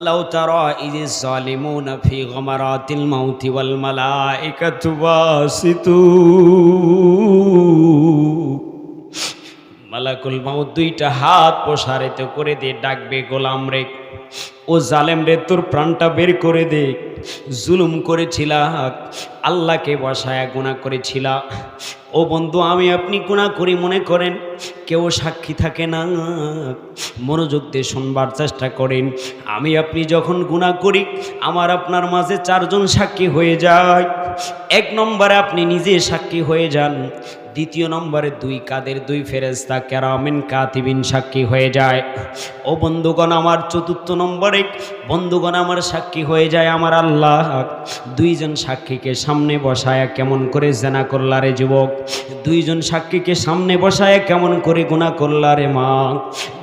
লাউ তারা ইযিজ যালিমুনা ফি গামারাতিল মাউতি ওয়াল মালাইকাতু বাসিতু মালাকুল মাউত দুইটা হাত প্রসারিত করে দিয়ে ডাকবে, গোলাম রে, ও জালেম রে, তোর প্রাণটা বের করে দে। জুলুম করেছিলা, আল্লাহকে বসায়া গুনাহ করেছিলা। ও বন্ধু, আমি আপনি গুনাহ করি মনে করেন কেউ সাক্ষী থাকে না? মনোযোগ দিয়ে শুনবার চেষ্টা করেন। আমি আপনি যখন গুনাহ করি, আমার আপনার মাঝে চারজন সাক্ষী হয়ে যায়। এক নম্বরে আপনি নিজে সাক্ষী হয়ে যান, দ্বিতীয় নম্বরে দুই কাদের দুই ফেরেশতা কেরামিন কাতিবিন সাক্ষী হয়ে যায়। ও বন্ধুগণ আমার, চতুর্থ নম্বরে বন্ধুগণ আমার সাক্ষী হয়ে যায় আমার আল্লাহ। দুইজন সাক্ষীকে সামনে বসায়া কেমন করে জেনা করলা রে যুবক, দুইজন সাক্ষীকে সামনে বসায়া কেমন করে গুনাহ করলা রে মা,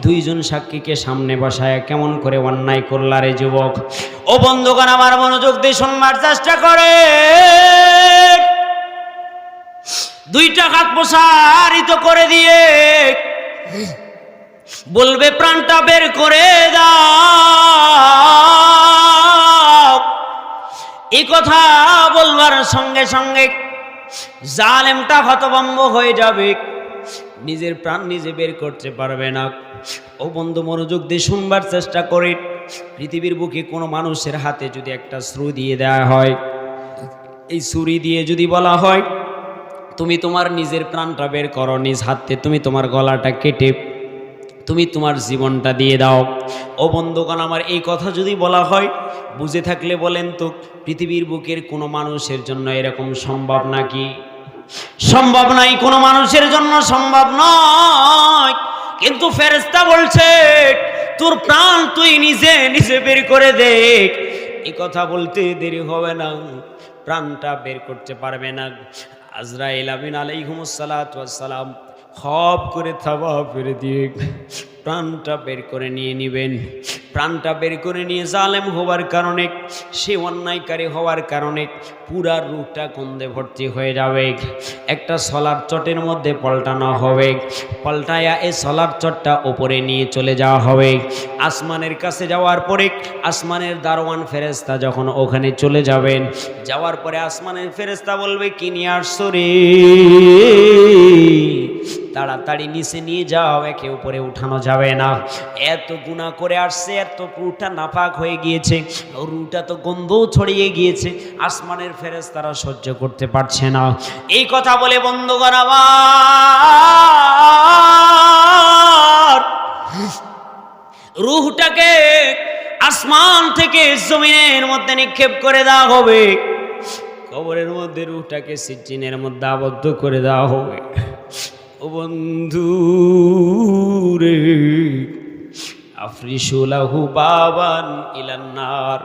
দুইজন সাক্ষীকে সামনে বসায়া কেমন করে অন্যায় করলা রে যুবক। ও বন্ধুগণ আমার, মনোযোগ দিয়ে শুনবার চেষ্টা করে। দুইটা হাত প্রসারিত করে দিয়ে বলবে, প্রাণটা বের করে দাও। এই কথা বলবার সঙ্গে সঙ্গে জালেমটা হতভম্ব হয়ে যাবে, নিজের প্রাণ নিজে বের করতে পারবে না। ও বন্ধু, মনোযোগ দিয়ে শুনবার চেষ্টা করে। পৃথিবীর বুকে কোনো মানুষের হাতে যদি একটা ছুরি দিয়ে দেওয়া হয়, এই ছুরি দিয়ে যদি বলা হয় তুমি তোমার নিজের প্রাণটা বের করো, নিজ হাতে তুমি তোমার গলাটা কেটে তুমি তোমার জীবনটা দিয়ে দাও। ও বন্ধুগণ আমার, এই কথা যদি বলা হয়, বুঝে থাকলে বলেন তো, পৃথিবীর বুকের কোনো মানুষের জন্য এরকম সম্ভব নাকি? সম্ভব নাই, কোনো মানুষের জন্য সম্ভব নয়। কিন্তু ফেরেশতা বলছে, তোর প্রাণ তুই নিজে নিজে বের করে দে। এই কথা বলতে দেরি হবে না, প্রাণটা বের করতে পারবে না। আজরাইল আমিন আলাইহিমুস সালাতু ওয়াস সালাম খপ করে থাবা ফিরে দিয়ে প্রাণটা বের করে নিয়ে নেবেন। প্রাণটা বের করে নিয়ে জালেম হওয়ার কারণে, সে অন্যায়কারী হওয়ার কারণে পুরা রূপটা গন্ধে ভর্তি হয়ে যাবে। একটা সলার চটের মধ্যে পল্টানো হবে, পল্টায়া এই সলার চটটা ওপরে নিয়ে চলে যাওয়া হবে আসমানের কাছে। যাওয়ার পরে আসমানের দারওয়ান ফেরেশতা যখন ওখানে চলে যাবেন, যাওয়ার পরে আসমানের ফেরেশতা বলবে, কি নিয়ে আসছো রে? তাড়াতাড়ি নিচে নিয়ে যাও, একে উপরে উঠানো যাবে না। এত গুনাহ করে আসছে, এত রূহটা নাপাক হয়ে গিয়েছে, রূহটা তো গন্ধও ছড়িয়ে গিয়েছে, আসমানের ফেরেশতারা সহ্য করতে পারছে না। এই কথা বলে বন্ধুগণ আমার, রূহটাকে আসমান থেকে জমিনের মধ্যে নিক্ষেপ করে দেওয়া হবে। কবরের মধ্যে রূহটাকে সিজ্জিনের মধ্যে আবদ্ধ করে দেওয়া হবে। ও বন্ধু রে, আফরিশু লাহু বাবান ইলান নার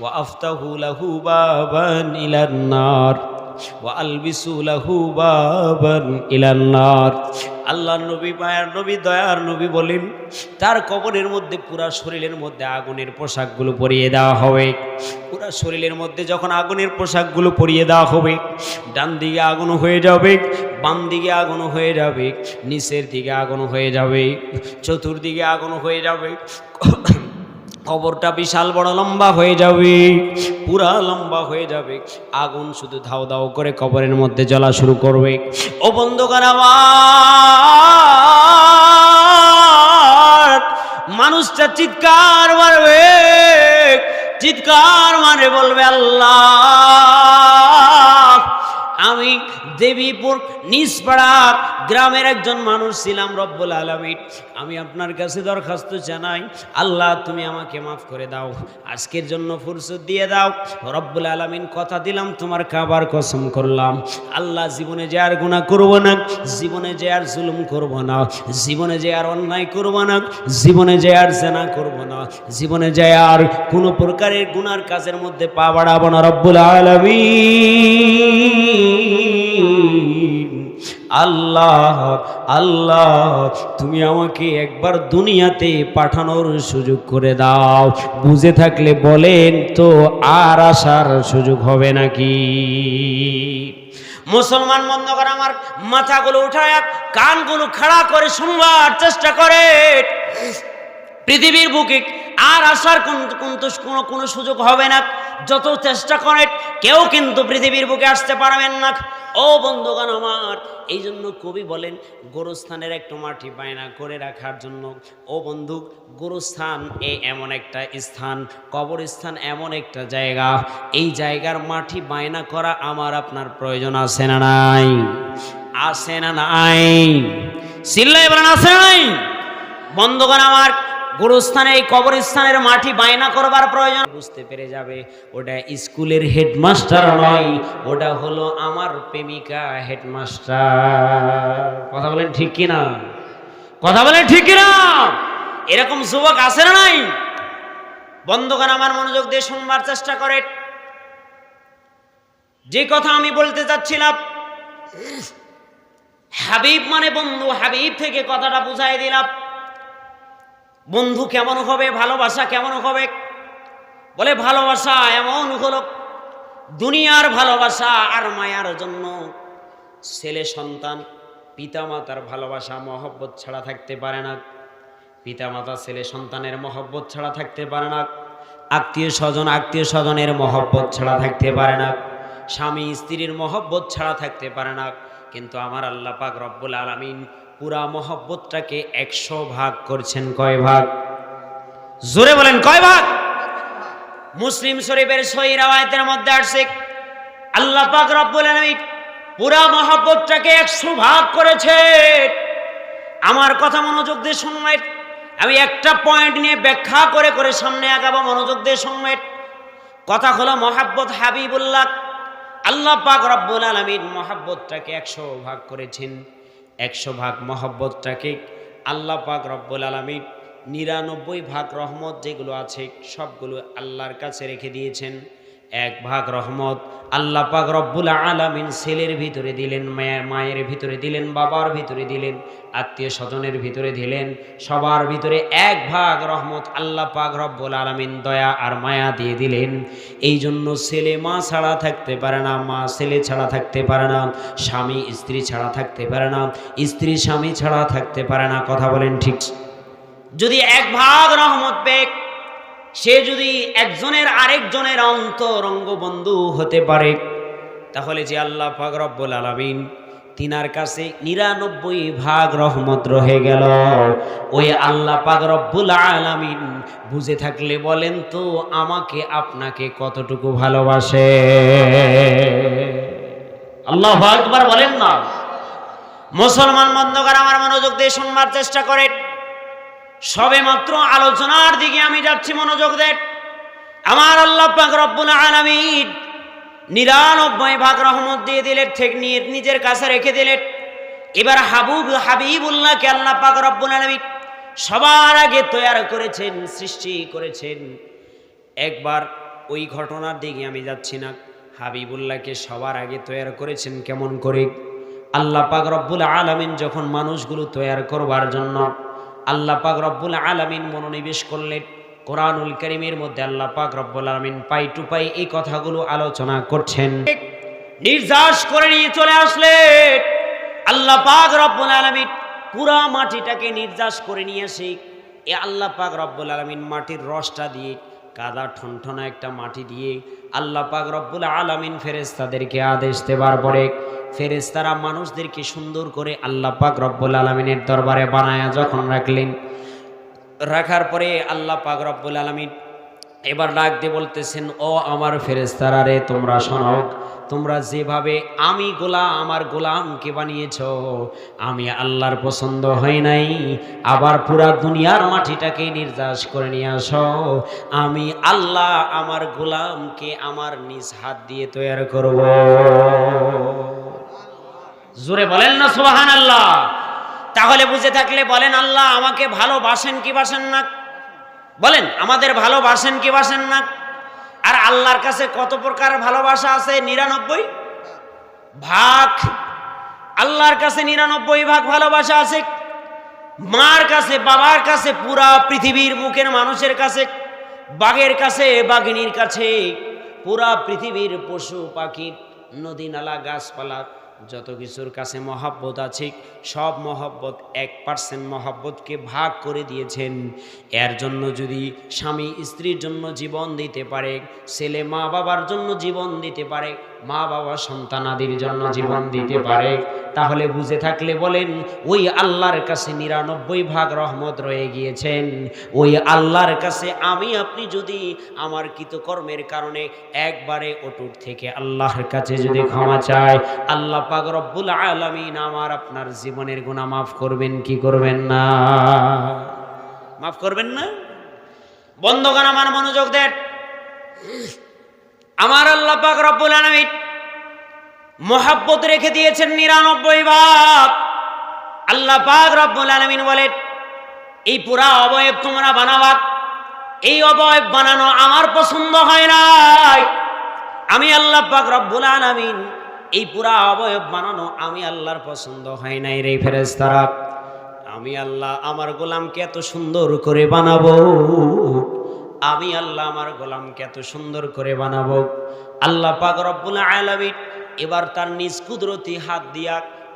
ওয়া আফতাহু লাহু বাবান ইলান নার ওয়া আলবিসু লাহু বাবান ইলান নার। আল্লাহর নবী, মায়ার নবী, দয়ার নবী বলেন, তার কবরের মধ্যে পুরা শরীরের মধ্যে আগুনের পোশাকগুলো পরিয়ে দেওয়া হবে। পুরা শরীরের মধ্যে যখন আগুনের পোশাকগুলো পরিয়ে দেওয়া হবে, ডান দিকে আগুন হয়ে যাবে, বাম দিকে আগুন হয়ে যাবে, নিচের দিকে আগুন হয়ে যাবে, চতুর্দিকে আগুন হয়ে যাবে। কবরটা বিশাল বড় লম্বা হয়ে যাবে, পুরা লম্বা হয়ে যাবে। আগুন শুধু ধাও ধাও করে কবরের মধ্যে জ্বলা শুরু করবে। ও বন্ধুগণ আমার, মানুষটা চিৎকার মারবে, চিৎকার মারে বলবে, আল্লাহ, আমি দেবীপুর নিজপাড়া গ্রামের একজন মানুষ ছিলাম, রব্বুল আলামিন, আমি আপনার কাছে দরখাস্ত জানাই, আল্লাহ তুমি আমাকে মাফ করে দাও, আজকের জন্য ফুরসত দিয়ে দাও। রব্বুল আলামিন, কথা দিলাম, তোমার কাবার কসম করলাম, আল্লাহ জীবনে যে আর গুনাহ করব না, জীবনে যে আর জুলুম করব না, জীবনে যে আর অন্যায় করব না, জীবনে যে আর জেনা করব না, জীবনে যে আর কোনো প্রকারের গুনার কাজের মধ্যে পা বাড়াবো না। রব্বুল আলামিন, আল্লাহ আল্লাহ, তুমি আমাকে একবার দুনিয়াতে পাঠানোর সুযোগ করে দাও। বুঝে থাকলে বলেন তো, আর আসার সুযোগ হবে নাকি? মুসলমান বন্ধুগণ আমার, মাথাগুলো উঠায় কানগুলো খাড়া করে শুনবার চেষ্টা করে। পৃথিবীর বুকে আর আসার কোনো সুযোগ হবে না। যত চেষ্টা করেন কেউ কিন্তু পৃথিবীর বুকে আসতে পারবেন না। ও বন্ধুগণ আমার, এই জন্য কবি বলেন গোরস্থানের একটু মাটি বায়না করে রাখার জন্য। ও বন্ধু, গোরস্থান এমন একটা স্থান, কবরস্থান এমন একটা জায়গা, এই জায়গার মাটি বায়না করা আমার আপনার প্রয়োজন আছে না নাই? আছে না নাই? চিল্লায় বলেন আছে না নাই? বন্ধুগণ আমার, গোরস্থানে এই কবরস্থানের মাটি বায়না করবার প্রয়োজন। বুঝতে পেরে যাবে ওটা স্কুলের হেডমাস্টার নয়, ওটা হলো আমার প্রেমিকা হেডমাস্টার। কথা বলেন ঠিক কিনা? কথা বলেন ঠিক কিনা? এরকম যুবক আছে না নাই? বন্ধুগণ আমার, মনোযোগ দিয়ে শুনবার চেষ্টা করে। যে কথা আমি বলতে চাচ্ছিলাম, হাবিব মানে বন্ধু, হাবিব থেকে কথাটা বুঝাই দিলাম। বন্ধু কেমন হবে, ভালোবাসা কেমন হবে? বলে ভালোবাসা এমন হলো, দুনিয়ার ভালোবাসা আর মায়ার জন্য ছেলে সন্তান পিতামাতার ভালোবাসা মহব্বত ছাড়া থাকতে পারে না। পিতামাতা ছেলে সন্তানের মহব্বত ছাড়া থাকতে পারে না। আত্মীয় স্বজনের মহব্বত ছাড়া থাকতে পারে না। স্বামী স্ত্রীর মহব্বত ছাড়া থাকতে পারে না। কিন্তু আমার আল্লাহ পাক রব্বুল আলামিন পুরা মহব্বতটাকে 100 ভাগ করছেন। কয় ভাগ? জোরে বলেন কয় ভাগ? মুসলিম শরীফের সহিহ riwayতের মধ্যে আসছে আল্লাহ পাক রব্বুল আলামিন পুরা মহব্বতটাকে 100 ভাগ করেছে। আমার কথা মনোযোগ দিয়ে শুনবেন। আমি একটা পয়েন্ট নিয়ে ব্যাখ্যা করে করে সামনে আগাবো, মনোযোগ দিয়ে শুনবেন। কথা হলো মহব্বত হাবিবুল্লাহ। আল্লাহ পাক রব্বুল আলামিন মহব্বতটাকে 100 ভাগ করেছেন। 100 ভাগ মহব্বতটাকে আল্লাহ পাক রব্বুল আলামিন 99 ভাগ রহমত যেগুলো আছে সবগুলো আল্লাহর কাছে রেখে দিয়েছেন। 1 ভাগ রহমত আল্লাহ পাক রব্বুল আলামিন ছেলের ভিতরে দিলেন, মায়ের ভিতরে দিলেন, বাবার ভিতরে দিলেন, আত্মীয় স্বজনের ভিতরে দিলেন, সবার ভিতরে 1 ভাগ রহমত আল্লাহ পাক রব্বুল আলামিন দয়া আর মায়া দিয়ে দিলেন। এই জন্য ছেলে মা ছাড়া থাকতে পারে না, মা ছেলে ছাড়া থাকতে পারে না, স্বামী স্ত্রী ছাড়া থাকতে পারে না, স্ত্রী স্বামী ছাড়া থাকতে পারে না। কথা বলেন ঠিক? যদি 1 ভাগ রহমত পেয়ে সে যদি একজনের আরেকজনের অন্তরঙ্গ বন্ধু হতে পারে, তাহলে যে আল্লাহ পাক রব্বুল আলামিন তিনার কাছে 99 ভাগ রহমত রয়ে গেল। ওই আল্লাহ পাক রব্বুল আলামিন বুঝে থাকলে বলেন তো আমাকে আপনাকে কতটুকু ভালোবাসে? আল্লাহু আকবার বলেন না? মুসলমান বন্ধুগণ আমার, মনোযোগ দিয়ে শুনবার চেষ্টা করেন। সবে মাত্র আলোচনার দিকে আমি যাচ্ছি, মনোযোগ দেন। আমার আল্লাহ পাক রব্বুল আলামিন 99 ভাগ রহমত দিয়ে দিলেন, ঠিক নিয়ে নিজের কাছে রেখে দিলেন। এবার হাবিবুল্লাহকে আল্লাহ পাক রব্বুল আলামিন সবার আগে তৈরি করেছেন, সৃষ্টি করেছেন। একবার ওই ঘটনার দিকে আমি যাচ্ছি না। হাবিবুল্লাহকে সবার আগে তৈরি করেছেন কেমন করে? আল্লাহ পাক রব্বুল আলামিন যখন মানুষগুলো তৈরি করবার জন্য আল্লাহ পাক রব্বুল আলামিন মনোনিবেশ করলেন, কোরআনুল কারীমের মধ্যে আল্লাহ পাক রব্বুল আলামিন পাই টু পাই এই কথাগুলো আলোচনা করছেন। নির্যাস করে নিয়ে চলে আসলেন আল্লাহ পাক রব্বুল আলামিন পুরা মাটিটাকে নির্যাস করে নিয়ে আসে। এ আল্লাহ পাক রব্বুল আলামিন মাটির রসটা দিয়ে, কাদা ঠনঠনা একটা মাটি দিয়ে আল্লাহ পাক রব্বুল আলামিন ফেরেশতাদেরকে আদেশ দেবার পরে ফেরেশতারা মানুষদেরকে সুন্দর করে আল্লাহ পাক রব্বুল আলামিনের দরবারে বানায়া যখন রাখলেন, রাখার পরে আল্লাহ পাক রব্বুল আলামিন এবার ডাক দিয়ে বলতেছেন, ও আমার ফেরেশতারা রে, তোমরা শোনো, তোমরা যেভাবে আমার গোলামকে বানিয়েছো, আমি আল্লাহর পছন্দ হয় নাই। আবার পুরা দুনিয়ার মাটিটাকে নির্যাস করে নিয়ে আসো, আমি আল্লাহ আমার গোলামকে আমার নিজ হাত দিয়ে তৈরি করব। জোরে বলেন না সুবহানাল্লাহ? তাহলে বুঝে থাকলে বলেন, আল্লাহ আমাকে ভালোবাসেন কি বাসেন না? বলেন, আমাদের ভালোবাসেন কি বাসেন না? আর আল্লাহর কাছে কত প্রকার ভালোবাসা আছে? 99 ভাগ। আল্লাহর কাছে 99 ভাগ ভালোবাসা আছে। মার কাছে, বাবার কাছে, পুরা পৃথিবীর মুখের মানুষের কাছে, বাঘের কাছে, বাঘিনীর কাছে, পুরা পৃথিবীর পশু পাখি, নদী নালা, গাছপালা, যত কিছুর কাছে মহব্বত আছে সব মহব্বত 1% মহব্বতকে ভাগ করে দিয়েছেন। এর জন্য যদি স্বামী স্ত্রীর জন্য জীবন দিতে পারে, ছেলে মা বাবার জন্য জীবন দিতে পারে, মা বাবা সন্তানাদির জন্য জীবন দিতে পারে, তাহলে বুঝে থাকলে বলেন ওই আল্লাহর কাছে 99 ভাগ রহমত রয়ে গিয়েছেন। ওই আল্লাহর কাছে আমি আপনি যদি আমার কৃতকর্মের কারণে একবারে অটুট থেকে আল্লাহর কাছে যদি ক্ষমা চাই, আল্লাহ পাক রব্বুল আলামিন আমার আপনার জীবনের গুনাহ মাফ করবেন কি করবেন না? মাফ করবেন না? বন্ধুগণ আমার মনোযোগ দেন। আমার আল্লাহ পাক রব্বুল আলামিন মহব্বত রেখে দিয়েছেন 99 ভাগ। আল্লাহ পাক রব্বুল আলামিন বলেন এই পুরা অবয়ব তোমরা বানাবা, এই অবয়ব বানানো আমার পছন্দ হয় নাই। আমি আল্লাহ পাক রব্বুল আলামিন এই পুরা অবয়ব বানানো আমি আল্লাহর পছন্দ হয় নাই রে ফেরেশতারা। আমি আল্লাহ আমার গোলামকে এত সুন্দর করে বানাবো, আমি আল্লাহ আমার গোলামকে এত সুন্দর করে বানাবো। আল্লাহ পাক রব্বুল আলামিন এবার তার নিজ কুদরতি হাত দিয়া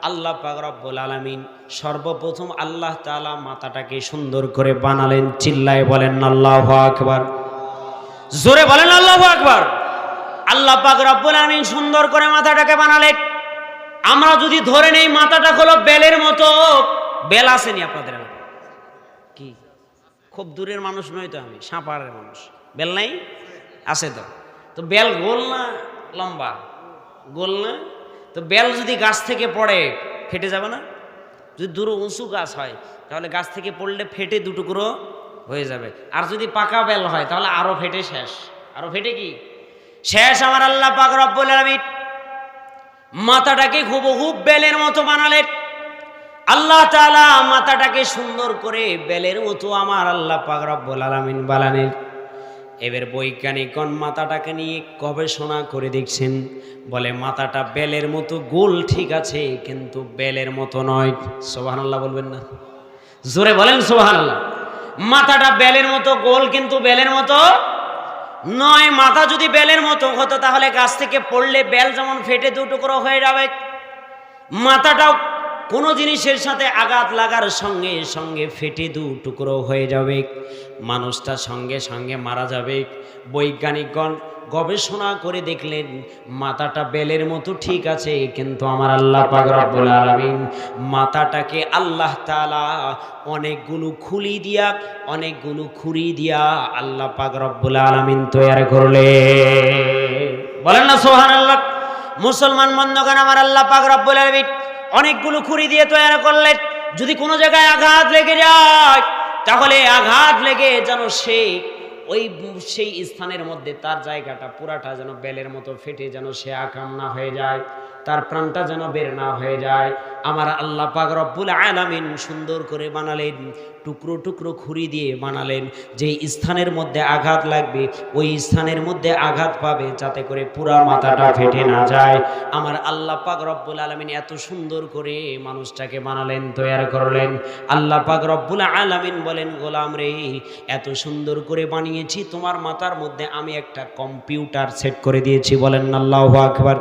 আল্লাহ পাক রব্বুল আলামিন সর্বপ্রথম আল্লাহ তাআলা মাথাটাকে সুন্দর করে বানালেন। চিল্লায় বলেন আল্লাহু আকবার, জোরে বলেন আল্লাহু আকবার। আল্লাহ পাক রব্বুল আলামিন সুন্দর করে মাথাটাকে বানালেন। আমরা যদি ধরে নেই মাথাটা হলো বেলের মতো, বেল আসেনি আপনাদের কি? খুব দূরের মানুষ নয় তো, আমি সাপাড়ের মানুষ। বেল নাই? আছে তো। তো বেল গোল না লম্বা? গোল না? তো বেল যদি গাছ থেকে পড়ে ফেটে যাবে না? যদি দূর উঁচু গাছ হয় তাহলে গাছ থেকে পড়লে ফেটে দুটুকরো হয়ে যাবে। আর যদি পাকা বেল হয় তাহলে আরো ফেটে শেষ। আরো ফেটে কি শেষ? আমার আল্লাহ পাক রব্বুল আলামিন মাথাটাকে হুবহু বেলের মতো বানালেন। আল্লাহ তাআলা মাথাটাকে সুন্দর করে বেলের মতো আমার আল্লাহ পাক রব্বুল আলামিন বানালেন। এবার বৈজ্ঞানিকগণ মাথাটাকে নিয়ে গবেষণা করে দেখছেন, বলে মাথাটা বেলের মতো গোল ঠিক আছে, কিন্তু বেলের মতো নয়। সুবহানাল্লাহ বলবেন না? জোরে বলেন সুবহানাল্লাহ। মাথাটা বেলের মতো গোল কিন্তু বেলের মতো নয়। মাথা যদি বেলের মতো হতো তাহলে গাছ থেকে পড়লে বেল যেমন ফেটে দুটুকরো হয়ে যাবে, মাথাটাও কোনো জিনিসের সাথে আঘাত লাগার সঙ্গে সঙ্গে ফেটে দু টুকরো হয়ে যাবে, মানুষটা সঙ্গে সঙ্গে মারা যাবে। বৈজ্ঞানিকগণ গবেষণা করে দেখলেন মাথাটা বেলের মতো ঠিক আছে, কিন্তু আমার আল্লাহ পাক রব্বুল আলামিন মাথাটাকে আল্লাহ তাআলা অনেকগুলো খুলি দিয়া আল্লাহ পাক রব্বুল আলামিন তৈরি করলেন। বলেন না সুবহানাল্লাহ। মুসলমান বন্ধুগণ আমার আল্লাহ পাক রব্বুল আলামিন অনেকগুলো খুঁড়ি দিয়ে তৈরি করলেন। যদি কোনো জায়গায় আঘাত লেগে যায় তাহলে আঘাত লেগে যেন সেই স্থানের মধ্যে তার জায়গাটা পুরাটা যেন বেলের মতো ফেটে যেন সে আকাম না হয়ে যায়, তার প্রাণটা যেন বের না হয়ে যায়। আমার আল্লাহ পাক রব্বুল আলামিন সুন্দর করে বানালেন, টুকরো টুকরো খুঁড়ি দিয়ে বানালেন। যেই স্থানের মধ্যে আঘাত লাগবে ওই স্থানের মধ্যে আঘাত পাবে, যাতে করে পুরা মাথাটা ফেটে না যায়। আমার আল্লাহ পাক রব্বুল আলামিন এত সুন্দর করে মানুষটাকে বানালেন, তৈরি করলেন। আল্লাহ পাক রব্বুল আলামিন বলেন, গোলাম রে, এত সুন্দর করে বানিয়েছি, তোমার মাথার মধ্যে আমি একটা কম্পিউটার সেট করে দিয়েছি। বলেন আল্লাহু আকবার।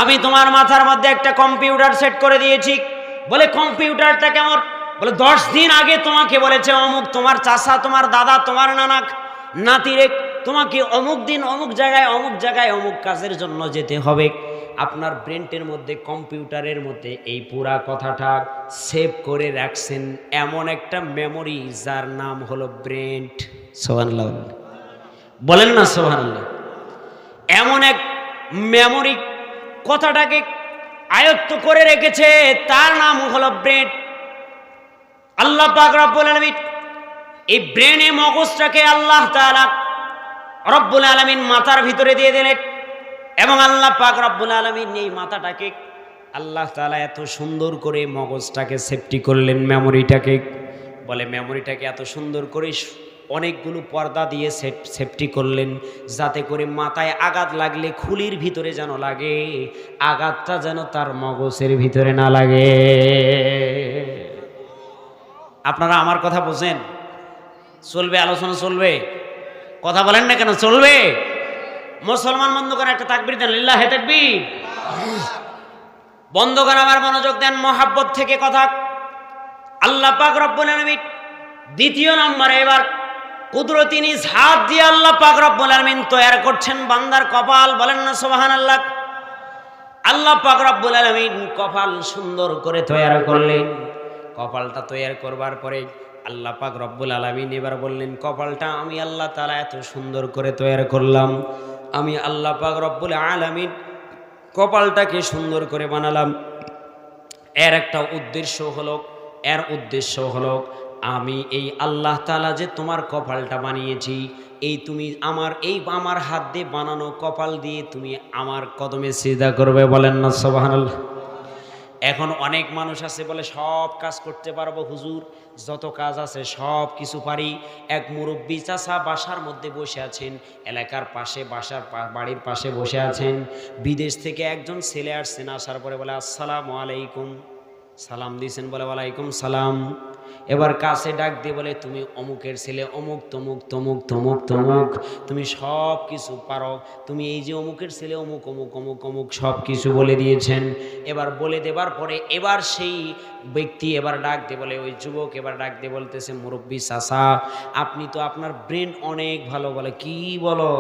আমি তোমার মাথার মধ্যে একটা কম্পিউটার সেট করে দিয়েছি। বলে কম্পিউটারটা কেমন? বলে 10 দিন আগে তোমাকে বলেছে অমুক তোমার চাচা, তোমার দাদা, তোমার নানা, নাতিরে তোমাকে অমুক দিন অমুক জায়গায় অমুক কাজের জন্য যেতে হবে। আপনার ব্রেনটের মধ্যে, কম্পিউটারের মধ্যে এই পুরা কথাটা সেভ করে রাখছেন এমন একটা মেমোরি যার নাম হলো ব্রেন। সুবহানাল্লাহ বলেন না সুবহানাল্লাহ। এমন এক মেমোরি কথাটাকে আয়ত্ত করে রেখেছে, তার নাম হলো ব্রেন। আল্লাহ পাক রব্বুল আলামিন এই ব্রেনে মগজটাকে আল্লাহ তাআলা রব্বুল আলামিন মাথার ভিতরে দিয়ে দিলেন, এবং আল্লাহ পাক রব্বুল আলামিন এই মাথাটাকে আল্লাহ তাআলা এত সুন্দর করে মগজটাকে সেফটি করলেন, মেমোরিটাকে। বলে মেমোরিটাকে এত সুন্দর করে অনেকগুলো পর্দা দিয়ে সেফটি করলেন, যাতে করে মাথায় আঘাত লাগলে খুলির ভিতরে যেন লাগে, আঘাতটা যেন তার মগজের ভিতরে না লাগে। আপনারা আমার কথা বোঝেন? চলবে, আলোচনা চলবে, কথা বলেন না কেন? চলবে। মুসলমান বন্ধুগণ একটা তাকবীর দেন, লিল্লাহি তাকবীর। বন্ধুগণ আমার মনোযোগ দেন, মহাব্বত থেকে কথা। আল্লাহ পাক রব্বুল আলামিন দ্বিতীয় নম্বরে এবার কুদরতি নিজ হাত দিয়ে আল্লাহ পাক রব্বুল আলামিন তৈরি করছেন বান্দার কপাল। বলেন না সুবহানাল্লাহ। আল্লাহ পাক রব্বুল আলামিন কপাল সুন্দর করে তৈরি করলেন। কপালটা তৈরি করবার পরে আল্লাহ পাক রব্বুল আলামিন এবার বললেন, কপালটা আমি আল্লাহ তাআলা এত সুন্দর করে তৈরি করলাম, আমি আল্লাহ পাক রব্বুল আলামিন কপালটাকে সুন্দর করে বানালাম। এর একটা উদ্দেশ্য হলো আমি এই আল্লাহ তাআলা যে তোমার কপালটা বানিয়েছি, এই তুমি আমার হাত দিয়ে বানানো কপাল দিয়ে তুমি আমার কদমে সিজদা করবে। বলেন না সুবহানাল্লাহ। এখন অনেক মানুষ আছে বলে সব কাজ করতে পারবো হুজুর, যত কাজ আছে সব কিছু পারি। এক মুরব্বী চাচা বাসার মধ্যে বসে আছেন, এলাকার পাশে বাড়ির পাশে বসে আছেন। বিদেশ থেকে একজন ছেলে আসছেন, আসার পরে বলে আসসালামু আলাইকুম, সালাম দিয়েছেন, বলে ওয়ালাইকুম সালাম। এবার কাছে ডাক দিয়ে বলে, তুমি অমুকের ছেলে, অমুক তমুক তমুক তমুক তমুক, তুমি সব কিছু পারো, তুমি এই যে অমুকের ছেলে অমুক অমুক অমুক অমুক সব কিছু বলে দিয়েছেন। এবার বলে দেবার পরে এবার সেই ব্যক্তি এবার ডাক দিয়ে বলে, ওই যুবক এবার ডাক দিয়ে বলতেছে, মুরব্বী চাচা আপনি তো আপনার ব্রেন অনেক ভালো। বলে কি বলো?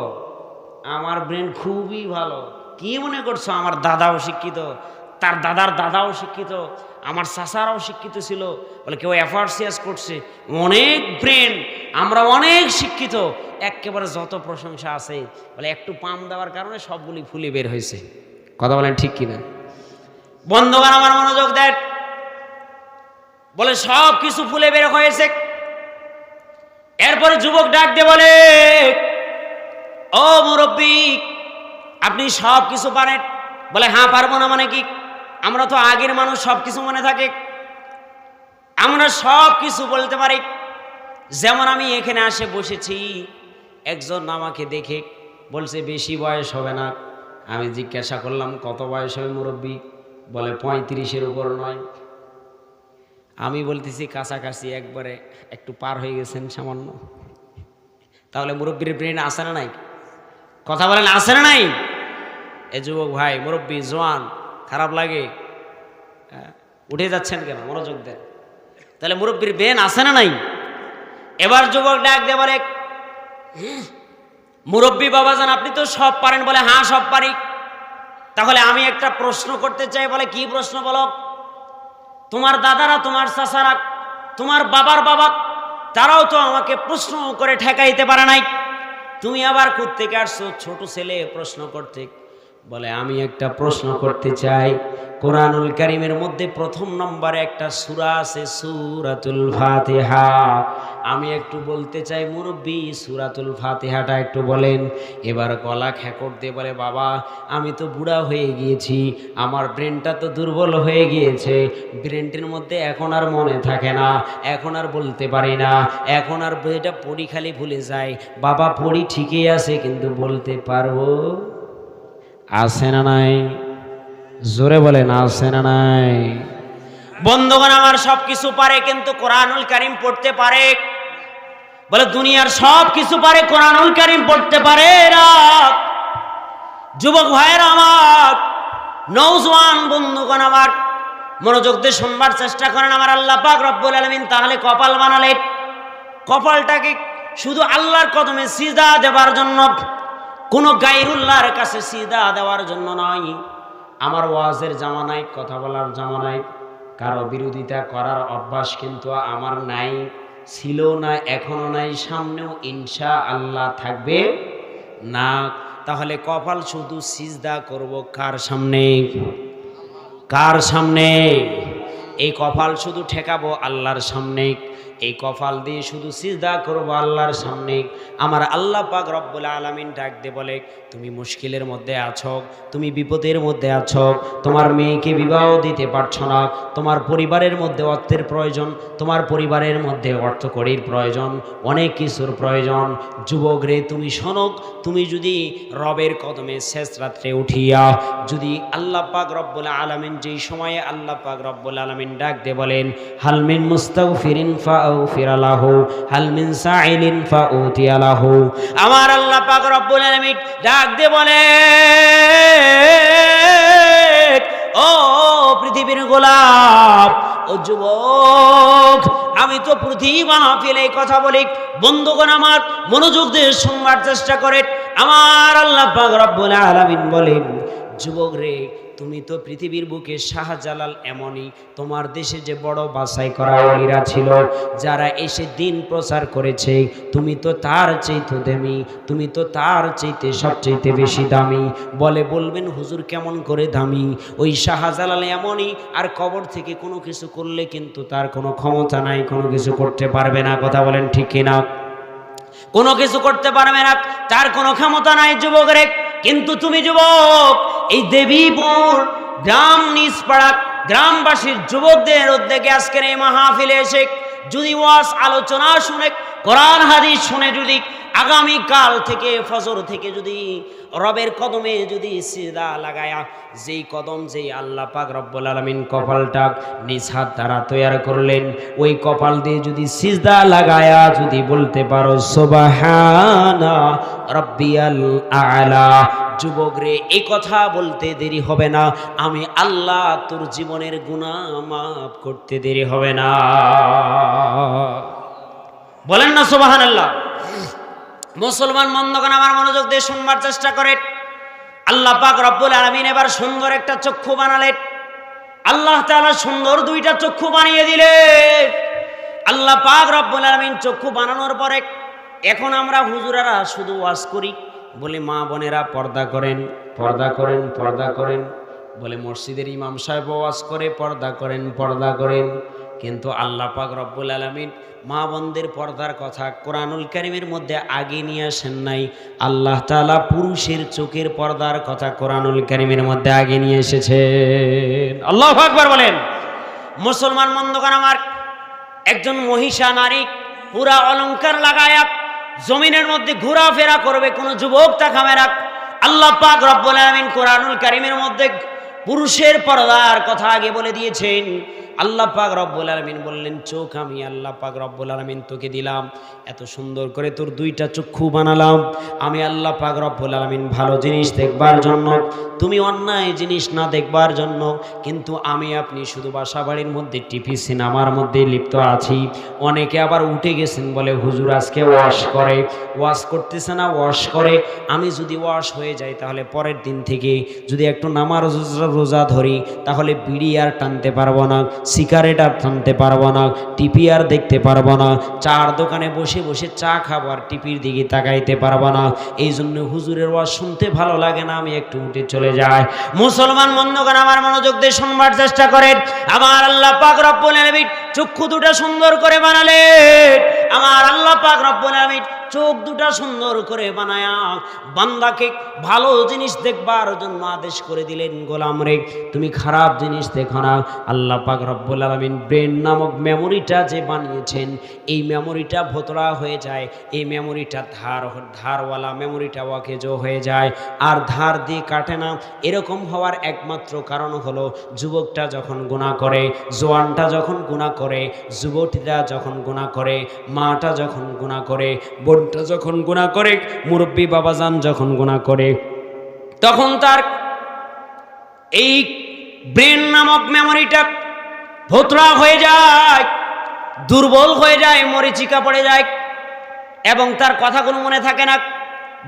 আমার ব্রেন খুবই ভালো। কি মনে করছো আমার দাদাও শিক্ষিত, তার দাদার দাদাও শিক্ষিত, আমার চাচারাও শিক্ষিত ছিল? বলে কেউ এফআরসিএস করছে, অনেক ব্রেন, আমরা অনেক শিক্ষিত, একেবারে যত প্রশংসা আছে। বলে একটু পাম দেওয়ার কারণে সবগুলি ফুলে বের হয়েছে। কথা বলেন ঠিক কিনা? বন্ধুগণ আমার মনোযোগ দেন। বলে সব কিছু ফুলে বের হয়েছে। এরপরে যুবক ডাক দিয়ে বলে, ও মুরব্বী আপনি সব কিছু পারেন? বলে হ্যাঁ পারবো না মানে কি? আমরা তো আগের মানুষ, সব কিছু মনে থাকে, আমরা সব কিছু বলতে পারি। যেমন আমি এখানে আসে বসেছি, একজন আমাকে দেখে বলছে বেশি বয়স হবে না। আমি জিজ্ঞাসা করলাম কত বয়স হবে মুরব্বী? বলে 35-এর উপর নয়। আমি বলতেছি কাছাকাছি, একবারে একটু পার হয়ে গেছেন সামান্য। তাহলে মুরব্বীর ব্রেন আছে না নাই? কথা বলেন আছে না নাই? এ যুবক ভাই, মুরব্বী জোয়ান, খারাপ লাগে? উঠে যাচ্ছেন কেন? মনোযোগ দেন। তাহলে মুরব্বীর ব্রেন আছে না নাই? এবার যুবক ডাক দিয়ে বলে, মুরব্বী বাবাজান আপনি তো সব পারেন। বলে হ্যাঁ সব পারি। তাহলে আমি একটা প্রশ্ন করতে চাই। বলে কি প্রশ্ন? বলো। তোমার দাদারা, তোমার চাচারা, তোমার বাবার বাবা, তারাও তো আমাকে প্রশ্ন করে ঠেকাইতে পারে নাই, তুমি আবার কোত্থেকে আসছো ছোট ছেলে প্রশ্ন করতে? বলে আমি একটা প্রশ্ন করতে চাই। কোরআনুল কারীমের মধ্যে প্রথম নম্বরে একটা সূরা আছে, সূরাতুল ফাতিহা। আমি একটু বলতে চাই মুরব্বী, সূরাতুল ফাতিহাটা একটু বলেন। এবার গলা খেকড় দিয়ে বলে, বাবা আমি তো বুড়া হয়ে গিয়েছি, আমার ব্রেনটা তো দুর্বল হয়ে গিয়েছে, ব্রেনটির মধ্যে এখন আর মনে থাকে না, এখন আর বলতে পারি না, এখন আর এটা পড়ি খালি ভুলে যায়। বাবা পড়ি ঠিকই আছে, কিন্তু বলতে পারবো? আছে না নাই? জোরে বলেন আছে না নাই? বন্ধুগণ আমার সব কিছু পারে, কিন্তু কোরআনুল কারীম পড়তে পারে? বলে দুনিয়ার সব কিছু পারে, কোরআনুল কারীম পড়তে পারে না। যুবক ভাইয়েরা আমার, নওজোয়ান বন্ধুগণ আমার, মনোযোগ দিয়ে শুনবার চেষ্টা করেন। আমার আল্লাহ পাক রব্বুল আলামিন তাহলে কপাল বানালেন। কপালটাকে শুধু আল্লাহর কদমে সিজদা দেওয়ার জন্য, কোনো গায়রুল্লাহর কাছে সিজদা দেওয়ার জন্য নয়। আমার ওয়াজের জামানায়, কথা বলার জামানায় কারো বিরোধিতা করার অভ্যাস কিন্তু আমার নাই, ছিল না, এখনো নাই, সামনেও ইনশাআল্লাহ থাকবে না। তাহলে কপাল শুধু সিজদা করব কার সামনে? কার সামনে? এই কপাল শুধু ঠেকাবো আল্লাহর সামনে। এই কপাল দিয়ে শুধু সিজদা করব আল্লাহর সামনে। আমার আল্লাহ পাক রব্বুল আলামিন ডাক দিয়ে বলে, তুমি মুশকিলের মধ্যে আছো, তুমি বিপদের মধ্যে আছো, তোমার মেয়েকে বিবাহ দিতে পারছো না, তোমার পরিবারের মধ্যে অর্থের প্রয়োজন, তোমার পরিবারের মধ্যে অর্থকড়ির প্রয়োজন, অনেক কিছুর প্রয়োজন। যুবক রে তুমি শোনো, তুমি যদি রবের কদমে শেষ রাত্রে উঠিয়া যদি আল্লাহ পাক রব্বুল আলামিন, যেই সময়ে আল্লাহ পাক রব্বুল আলামিন ডাক দিয়ে বলেন, হাল মিন মুস্তাগফিরিন ফাগফির লাহু হাল মিন সাইলিন ফাউতিয়া লাহু, আমার আল্লাহ পাক রব্বুল আলামিন ডাক দিয়ে বলে, ও পৃথিবীর গোলাপ, ও যুবক আমি তো প্রতি মাহফিলে এই কথা বলি। বন্ধুগণ আমার মনোযোগ দিয়ে শুনবার চেষ্টা করে। আমার আল্লাহ পাক রব্বুল আলামিন বলেন, যুবক রে তুমি তো পৃথিবীর বুকে শাহজালাল এমনই, তোমার দেশে যে বড় বাছাই করা ওলিরা ছিল যারা এসে দিন প্রচার করেছে, তুমি তো তার চাইতে দামি, তুমি তো তার চাইতে সবচাইতে বেশি দামি। বলবেন হুজুর কেমন করে দামি? ওই শাহজালাল এমনই, আর কবর থেকে কোনো কিছু করলে কিন্তু তার কোনো ক্ষমতা নাই, কোনো কিছু করতে পারবে না। কথা বলেন ঠিক কিনা? কোনো কিছু করতে পারবে না, তার কোনো ক্ষমতা নাই যুবক রে। কিন্তু তুমি যুবক এই দেবীপুর গ্রাম নিজপাড়া গ্রামবাসীর যুবকদের উদ্যোগে আজকের এই মাহফিলে এসে যদি ওয়াজ আলোচনা শুনে, কোরআন হাদিস শুনে, যদি আগামী কাল থেকে ফজর থেকে যদি রবের কদমে যদি সিজদা লাগায়া, যেই কদম যেই আল্লাহ পাক রব্বুল আলামিন কপালটা নিজ হাত দ্বারা তৈরি করলেন, ওই কপাল দিয়ে যদি সিজদা লাগায়া যদি বলতে পারো সুবহানা রাব্বিয়াল আ'লা, যুবক রে এই কথা বলতে দেরি হবে না, আমি আল্লাহ তোর জীবনের গুনাহ মাফ করতে দেরি হবে না। বলেন না সুবহানাল্লাহ। মুসলমান বন্ধুগণ আমার মনোযোগ দিয়ে শুনবার চেষ্টা করে। আল্লাহ পাক রব্বুল আলামিন এবার সুন্দর একটা চক্ষু বানালেন। আল্লাহ তাআলা সুন্দর দুইটা চক্ষু বানিয়ে দিলেন। আল্লাহ পাক রব্বুল আলামিন চক্ষু বানানোর পরে এখন আমরা হুজুরেরা শুধু ওয়াজ করি, বলে মা বোনেরা পর্দা করেন, পর্দা করেন, পর্দা করেন, বলে মসজিদের ইমাম সাহেব ওয়াজ করে পর্দা করেন, পর্দা করেন। কিন্তু আল্লাহ পাক রব্বুল আলামিন মা বোনদের পর্দার কথা কোরআনুল কারীমের মধ্যে আগে নিয়ে আসেন নাই। আল্লাহ তাআলা পুরুষের চোখের পর্দার কথা কোরআনুল কারীমের মধ্যে আগে নিয়ে এসেছেন। আল্লাহু আকবার বলেন। মুসলমান বন্ধুগণ আমার, একজন মহিষা নারী পুরা অলংকার লাগায়া জমিনের মধ্যে ঘোরাফেরা করবে, কোন যুবক তাকাবে না। আল্লাহ পাক রব্বুল আলামিন কোরআনুল কারীমের মধ্যে পুরুষের পর্দার কথা আগে বলে দিয়েছেন। আল্লাহ পাক রব্বুল আলামিন বললেন, চোখ আমি আল্লাহ পাক রব্বুল আলামিন তোকে দিলাম, এত সুন্দর করে তোর দুইটা চক্ষু বানালাম আমি আল্লাহ পাক রব্বুল আলামিন ভালো জিনিস দেখবার জন্য, তুমি অন্যায় জিনিস না দেখবার জন্য। কিন্তু আমি আপনি শুধু বাসা বাড়ির মধ্যে টিভি সিনেমার মধ্যে লিপ্ত আছি। অনেকে আবার উঠে গেছেন বলে হুজুর আজকে ওয়াশ করে, ওয়াশ করতেছে না, ওয়াশ করে। আমি যদি ওয়াশ হয়ে যাই তাহলে পরের দিন থেকে যদি একটু নামাজ রোজা ধরি তাহলে বিড়ি আর টানতে পারবো না, সিগারেট আর টানতে পারবো না, টিভি আর দেখতে পারবো না, চার দোকানে বসে বসে চা খাবো আর টিভির দিকে তাকাইতে পারবো না। এই জন্য হুজুরের ওয়াজ শুনতে ভালো লাগে না, আমি একটু উঠে চলে যাই। মুসলমান বন্ধুগণ আমার মনোযোগ দিয়ে শুনবার চেষ্টা করেন। আমার আল্লাহ পাক রব্বুল আলামিন চক্ষু দুটা সুন্দর করে বানালেন। আমার আল্লাহ পাক রব্বুল আলামিন চোখ দুটা সুন্দর করে বানায়া বান্দাকে ভালো জিনিস দেখবার জন্য আদেশ করে দিলেন, গোলাম রে তুমি খারাপ জিনিস দেখো না। আল্লাহ পাক রব্বুল আলামিন ব্রেন নামক মেমোরিটা যে বানিয়েছেন, এই মেমোরিটা ভোতরা হয়ে যায়, এই মেমোরিটা ধারওয়ালা মেমোরিটা ওয়াকেজ হয়ে যায়, আর ধার দিয়ে কাটে না। এরকম হওয়ার একমাত্র কারণ হলো যুবকটা যখন গুনাহ করে, জোয়ানটা যখন গুনাহ করে, যুবতীরা যখন গুনাহ করে, মাটা যখন গুনাহ করে, বোনটা যখন গুনাহ করে, মুরব্বী বাবাজান যখন গুনাহ করে, তখন তার এই ব্রেন নামক মেমোরিটা ভোতরা হয়ে যায়, দুর্বল হয়ে যায়, মরিচিকা পড়ে যায় এবং তার কথা কোনো মনে থাকে না।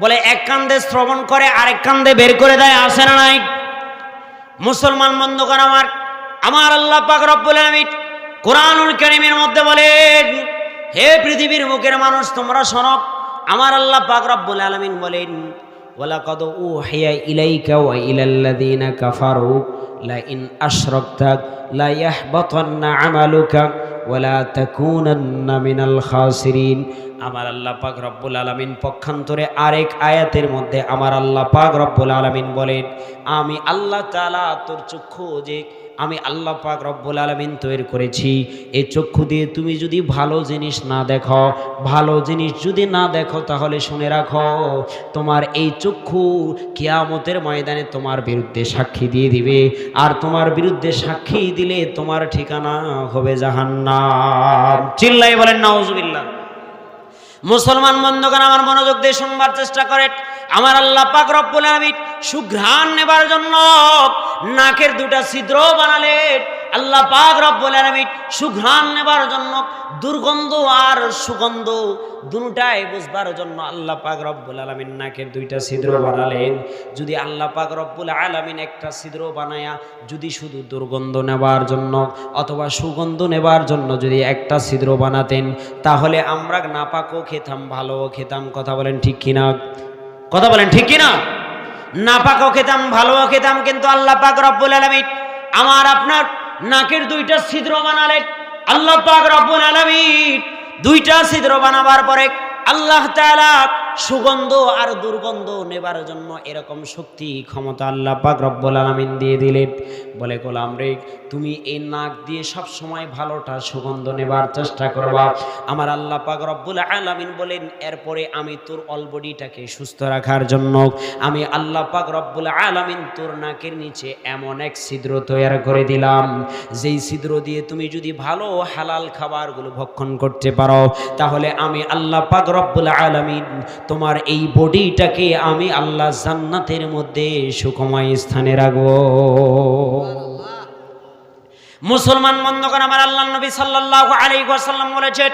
বলে এক কান্দে শ্রবণ করে আরেক কান্দে বের করে দেয়, আসে না নাই? মুসলমান বন্ধুগণ আমার, আমার আল্লাহ পাক রব্বুল আলামিন কোরআনুল কারীমের মধ্যে বলেন, হে পৃথিবীর মুখের মানুষ তোমরা শোনো। আমার আল্লাহ পাক রব্বুল আলামিন বলেন, ওয়ালাকাদ উহিয়া ইলাইকা ওয়া ইলাল্লাযীনা কাফারু লা ইন আশরাকতা লা ইয়াহবাতান্না আমালুকা ওয়া লা তাকুনান্না মিনাল খাসিরিন। আমার আল্লাহ পাক রব্বুল আলামিন পক্ষান্তরে আরেক আয়াতের মধ্যে আমার আল্লাহ পাক রব্বুল আলামিন বলেন, আমি আল্লাহ তাআলা তোর চক্ষু যে আমি আল্লাহ পাক রব্বুল আলামিন তৈরি করেছি, এই চক্ষু দিয়ে তুমি যদি ভালো জিনিস না দেখো, ভালো জিনিস যদি না দেখো তাহলে শুনে রাখো তোমার এই চক্ষু কিয়ামতের ময়দানে তোমার বিরুদ্ধে সাক্ষী দিয়ে দিবে, আর তোমার বিরুদ্ধে সাক্ষী দিলে তোমার ঠিকানা হবে জাহান্নাম। চিল্লাই বলেন নাউজুবিল্লাহ। মুসলমান বন্ধুগণ আমার মনোযোগ দিয়ে শুনবার চেষ্টা করেন। আমার আল্লাহ পাক রব্বুল আলামিন সুঘ্রাণ নেবার জন্য নাকের দুটা ছিদ্র বানালেন। আল্লাহ পাক রব্বুল আলামিন সুঘ্রাণ নেবার জন্য দুর্গন্ধ আর সুগন্ধ দুটাই বুঝবার জন্য আল্লাহ পাক রব্বুল আলামিন নাকের দুইটা ছিদ্র বানালেন। যদি আল্লাহ পাক রব্বুল আলামিন একটা ছিদ্র বানায়া যদি শুধু দুর্গন্ধ নেবার জন্য অথবা সুগন্ধ নেবার জন্য যদি একটা ছিদ্র বানাতেন, তাহলে আমরা নাপাকও খেতাম, ভালোও খেতাম। কথা বলেন ঠিক কিনা? কথা বলেন ঠিক কিনা? নাপাকও খেতাম, ভালোও খেতাম। কিন্তু আল্লাহ পাক রব্বুল আলামিন আমার আপনার নাকের দুইটা ছিদ্র বানালেন। আল্লাহ পাক রব্বুল আলামিন দুইটা ছিদ্র বানাবার পরে আল্লাহ তাআলা সুগন্ধ আর দুর্গন্ধ নেবার জন্য এরকম শক্তি ক্ষমতা আল্লাহ পাক রব্বুল আলামিন দিয়ে দিলেন। বলে গোলাম রে, তুমি এই নাক দিয়ে সব সময় ভালোটা সুগন্ধ নেবার চেষ্টা করবা। আমার আল্লাহ পাক রব্বুল আলামিন বলেন, এরপরে আমি তোর অলবডিটাকে সুস্থ রাখার জন্য আমি আল্লাহ পাক রব্বুল আলামিন তোর নাকের নিচে এমন এক ছিদ্র তৈরি করে দিলাম, যেই ছিদ্র দিয়ে তুমি যদি ভালো হালাল খাবারগুলো ভক্ষণ করতে পারো, তাহলে আমি আল্লাহ পাক রব্বুল আলামিন তোমার এই বডিটাকে আমি আল্লাহ জান্নাতের মধ্যে সুখময় স্থানে রাখবো। মুসলমান বন্ধুগণ, আমার আল্লাহর নবী সাল্লাল্লাহু আলাইহি ওয়াসাল্লাম বলেছেন,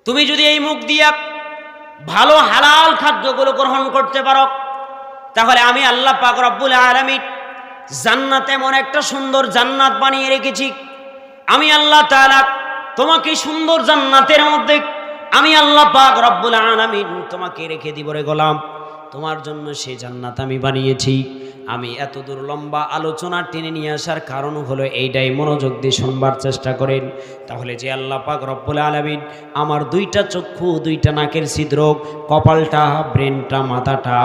তুমি যদি এই মুখ দিয়া ভালো হালাল খাদ্যগুলো গ্রহণ করতে পারো, তাহলে আমি আল্লাহ পাক রব্বুল আলামিন জান্নাতে এমন একটা সুন্দর জান্নাত বানিয়ে রেখেছি। আমি আল্লাহ তাআলা তোমাকে সুন্দর জান্নাতের মধ্যে আমি আল্লাহ পাক রব্বুল আলামিন তোমাকে রেখে দিব রে গোলাম। তোমার জন্য সেই জান্নাত আমি বানিয়েছি। আমি এত দূর লম্বা আলোচনা টেনে নিয়ে আসার কারণ হলো এইটাই, মনোযোগ দিয়ে শুনবার চেষ্টা করেন। তাহলে যে আল্লাহ পাক রব্বুল আলামিন আমার দুইটা চক্ষু, দুইটা নাকের ছিদ্র, কপালটা, ব্রেনটা, মাথাটা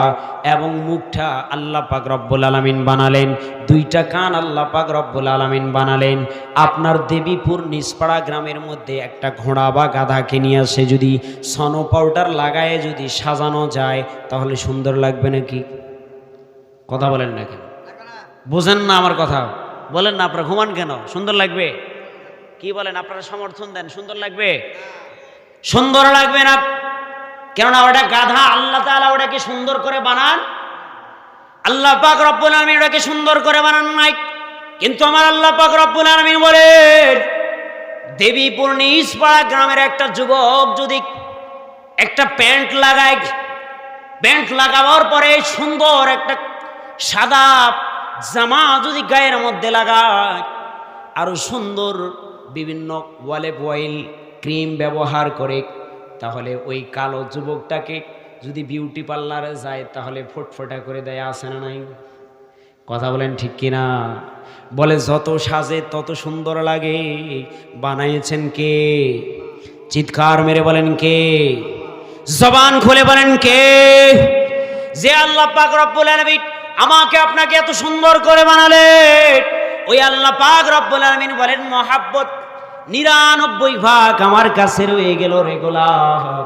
এবং মুখটা আল্লাহ পাক রব্বুল আলামিন বানালেন, দুইটা কান আল্লাহ পাক রব্বুল আলামিন বানালেন। আপনার দেবীপুর নিসপাড়া গ্রামের মধ্যে একটা ঘোড়া বা গাধাকে নিয়ে আসে যদি সনো পাউডার লাগায় যদি সাজানো যায়, তাহলে সুন্দর লাগবে নাকি? কথা বলেন না কেন? বোঝেন না আমার কথা? বলেন না, আপনারা ঘুমান কেন? সুন্দর লাগবে? কি বলেন? আপনারা সমর্থন দেন, সুন্দর লাগবে? সুন্দর লাগবে না, কেননা ওটা গাধা। আল্লাহ তাআলা ওটাকে সুন্দর করে বানান, আল্লাহ পাক রব্বুল আলামিন ওটাকে সুন্দর করে বানান নাই। কিন্তু আমার আল্লাহ পাক রব্বুল আলামিন বলেন, দেবীপুর নিসপাড়া গ্রামের একটা যুবক যদি একটা প্যান্ট লাগায়, প্যান্ট লাগাবার পরে সুন্দর একটা সাদা জামা যদি গায়ের মধ্যে লাগায়, আরো সুন্দর বিভিন্ন ওয়ালেপ অয়েল ক্রিম ব্যবহার করে, তাহলে ওই কালো যুবকটাকে যদি বিউটি পার্লারে যায় তাহলে ফুটফোটা করে দেয়, আছে না নাই? কথা বলেন ঠিক কিনা? বলে যত সাজে তত সুন্দর লাগে। বানাইছেন কে? চিৎকার মেরে বলেন কে? জবান খুলে বলেন কে? যে আল্লাহ পাক রব্বুল আলামিন আমাকে আপনাকে এত সুন্দর করে বানালেন, ওই আল্লাহ পাক রব্বুল আলামিন বলেন, মহাব্বত 99 আমার কাছে রয়ে গেল রে গোলাম।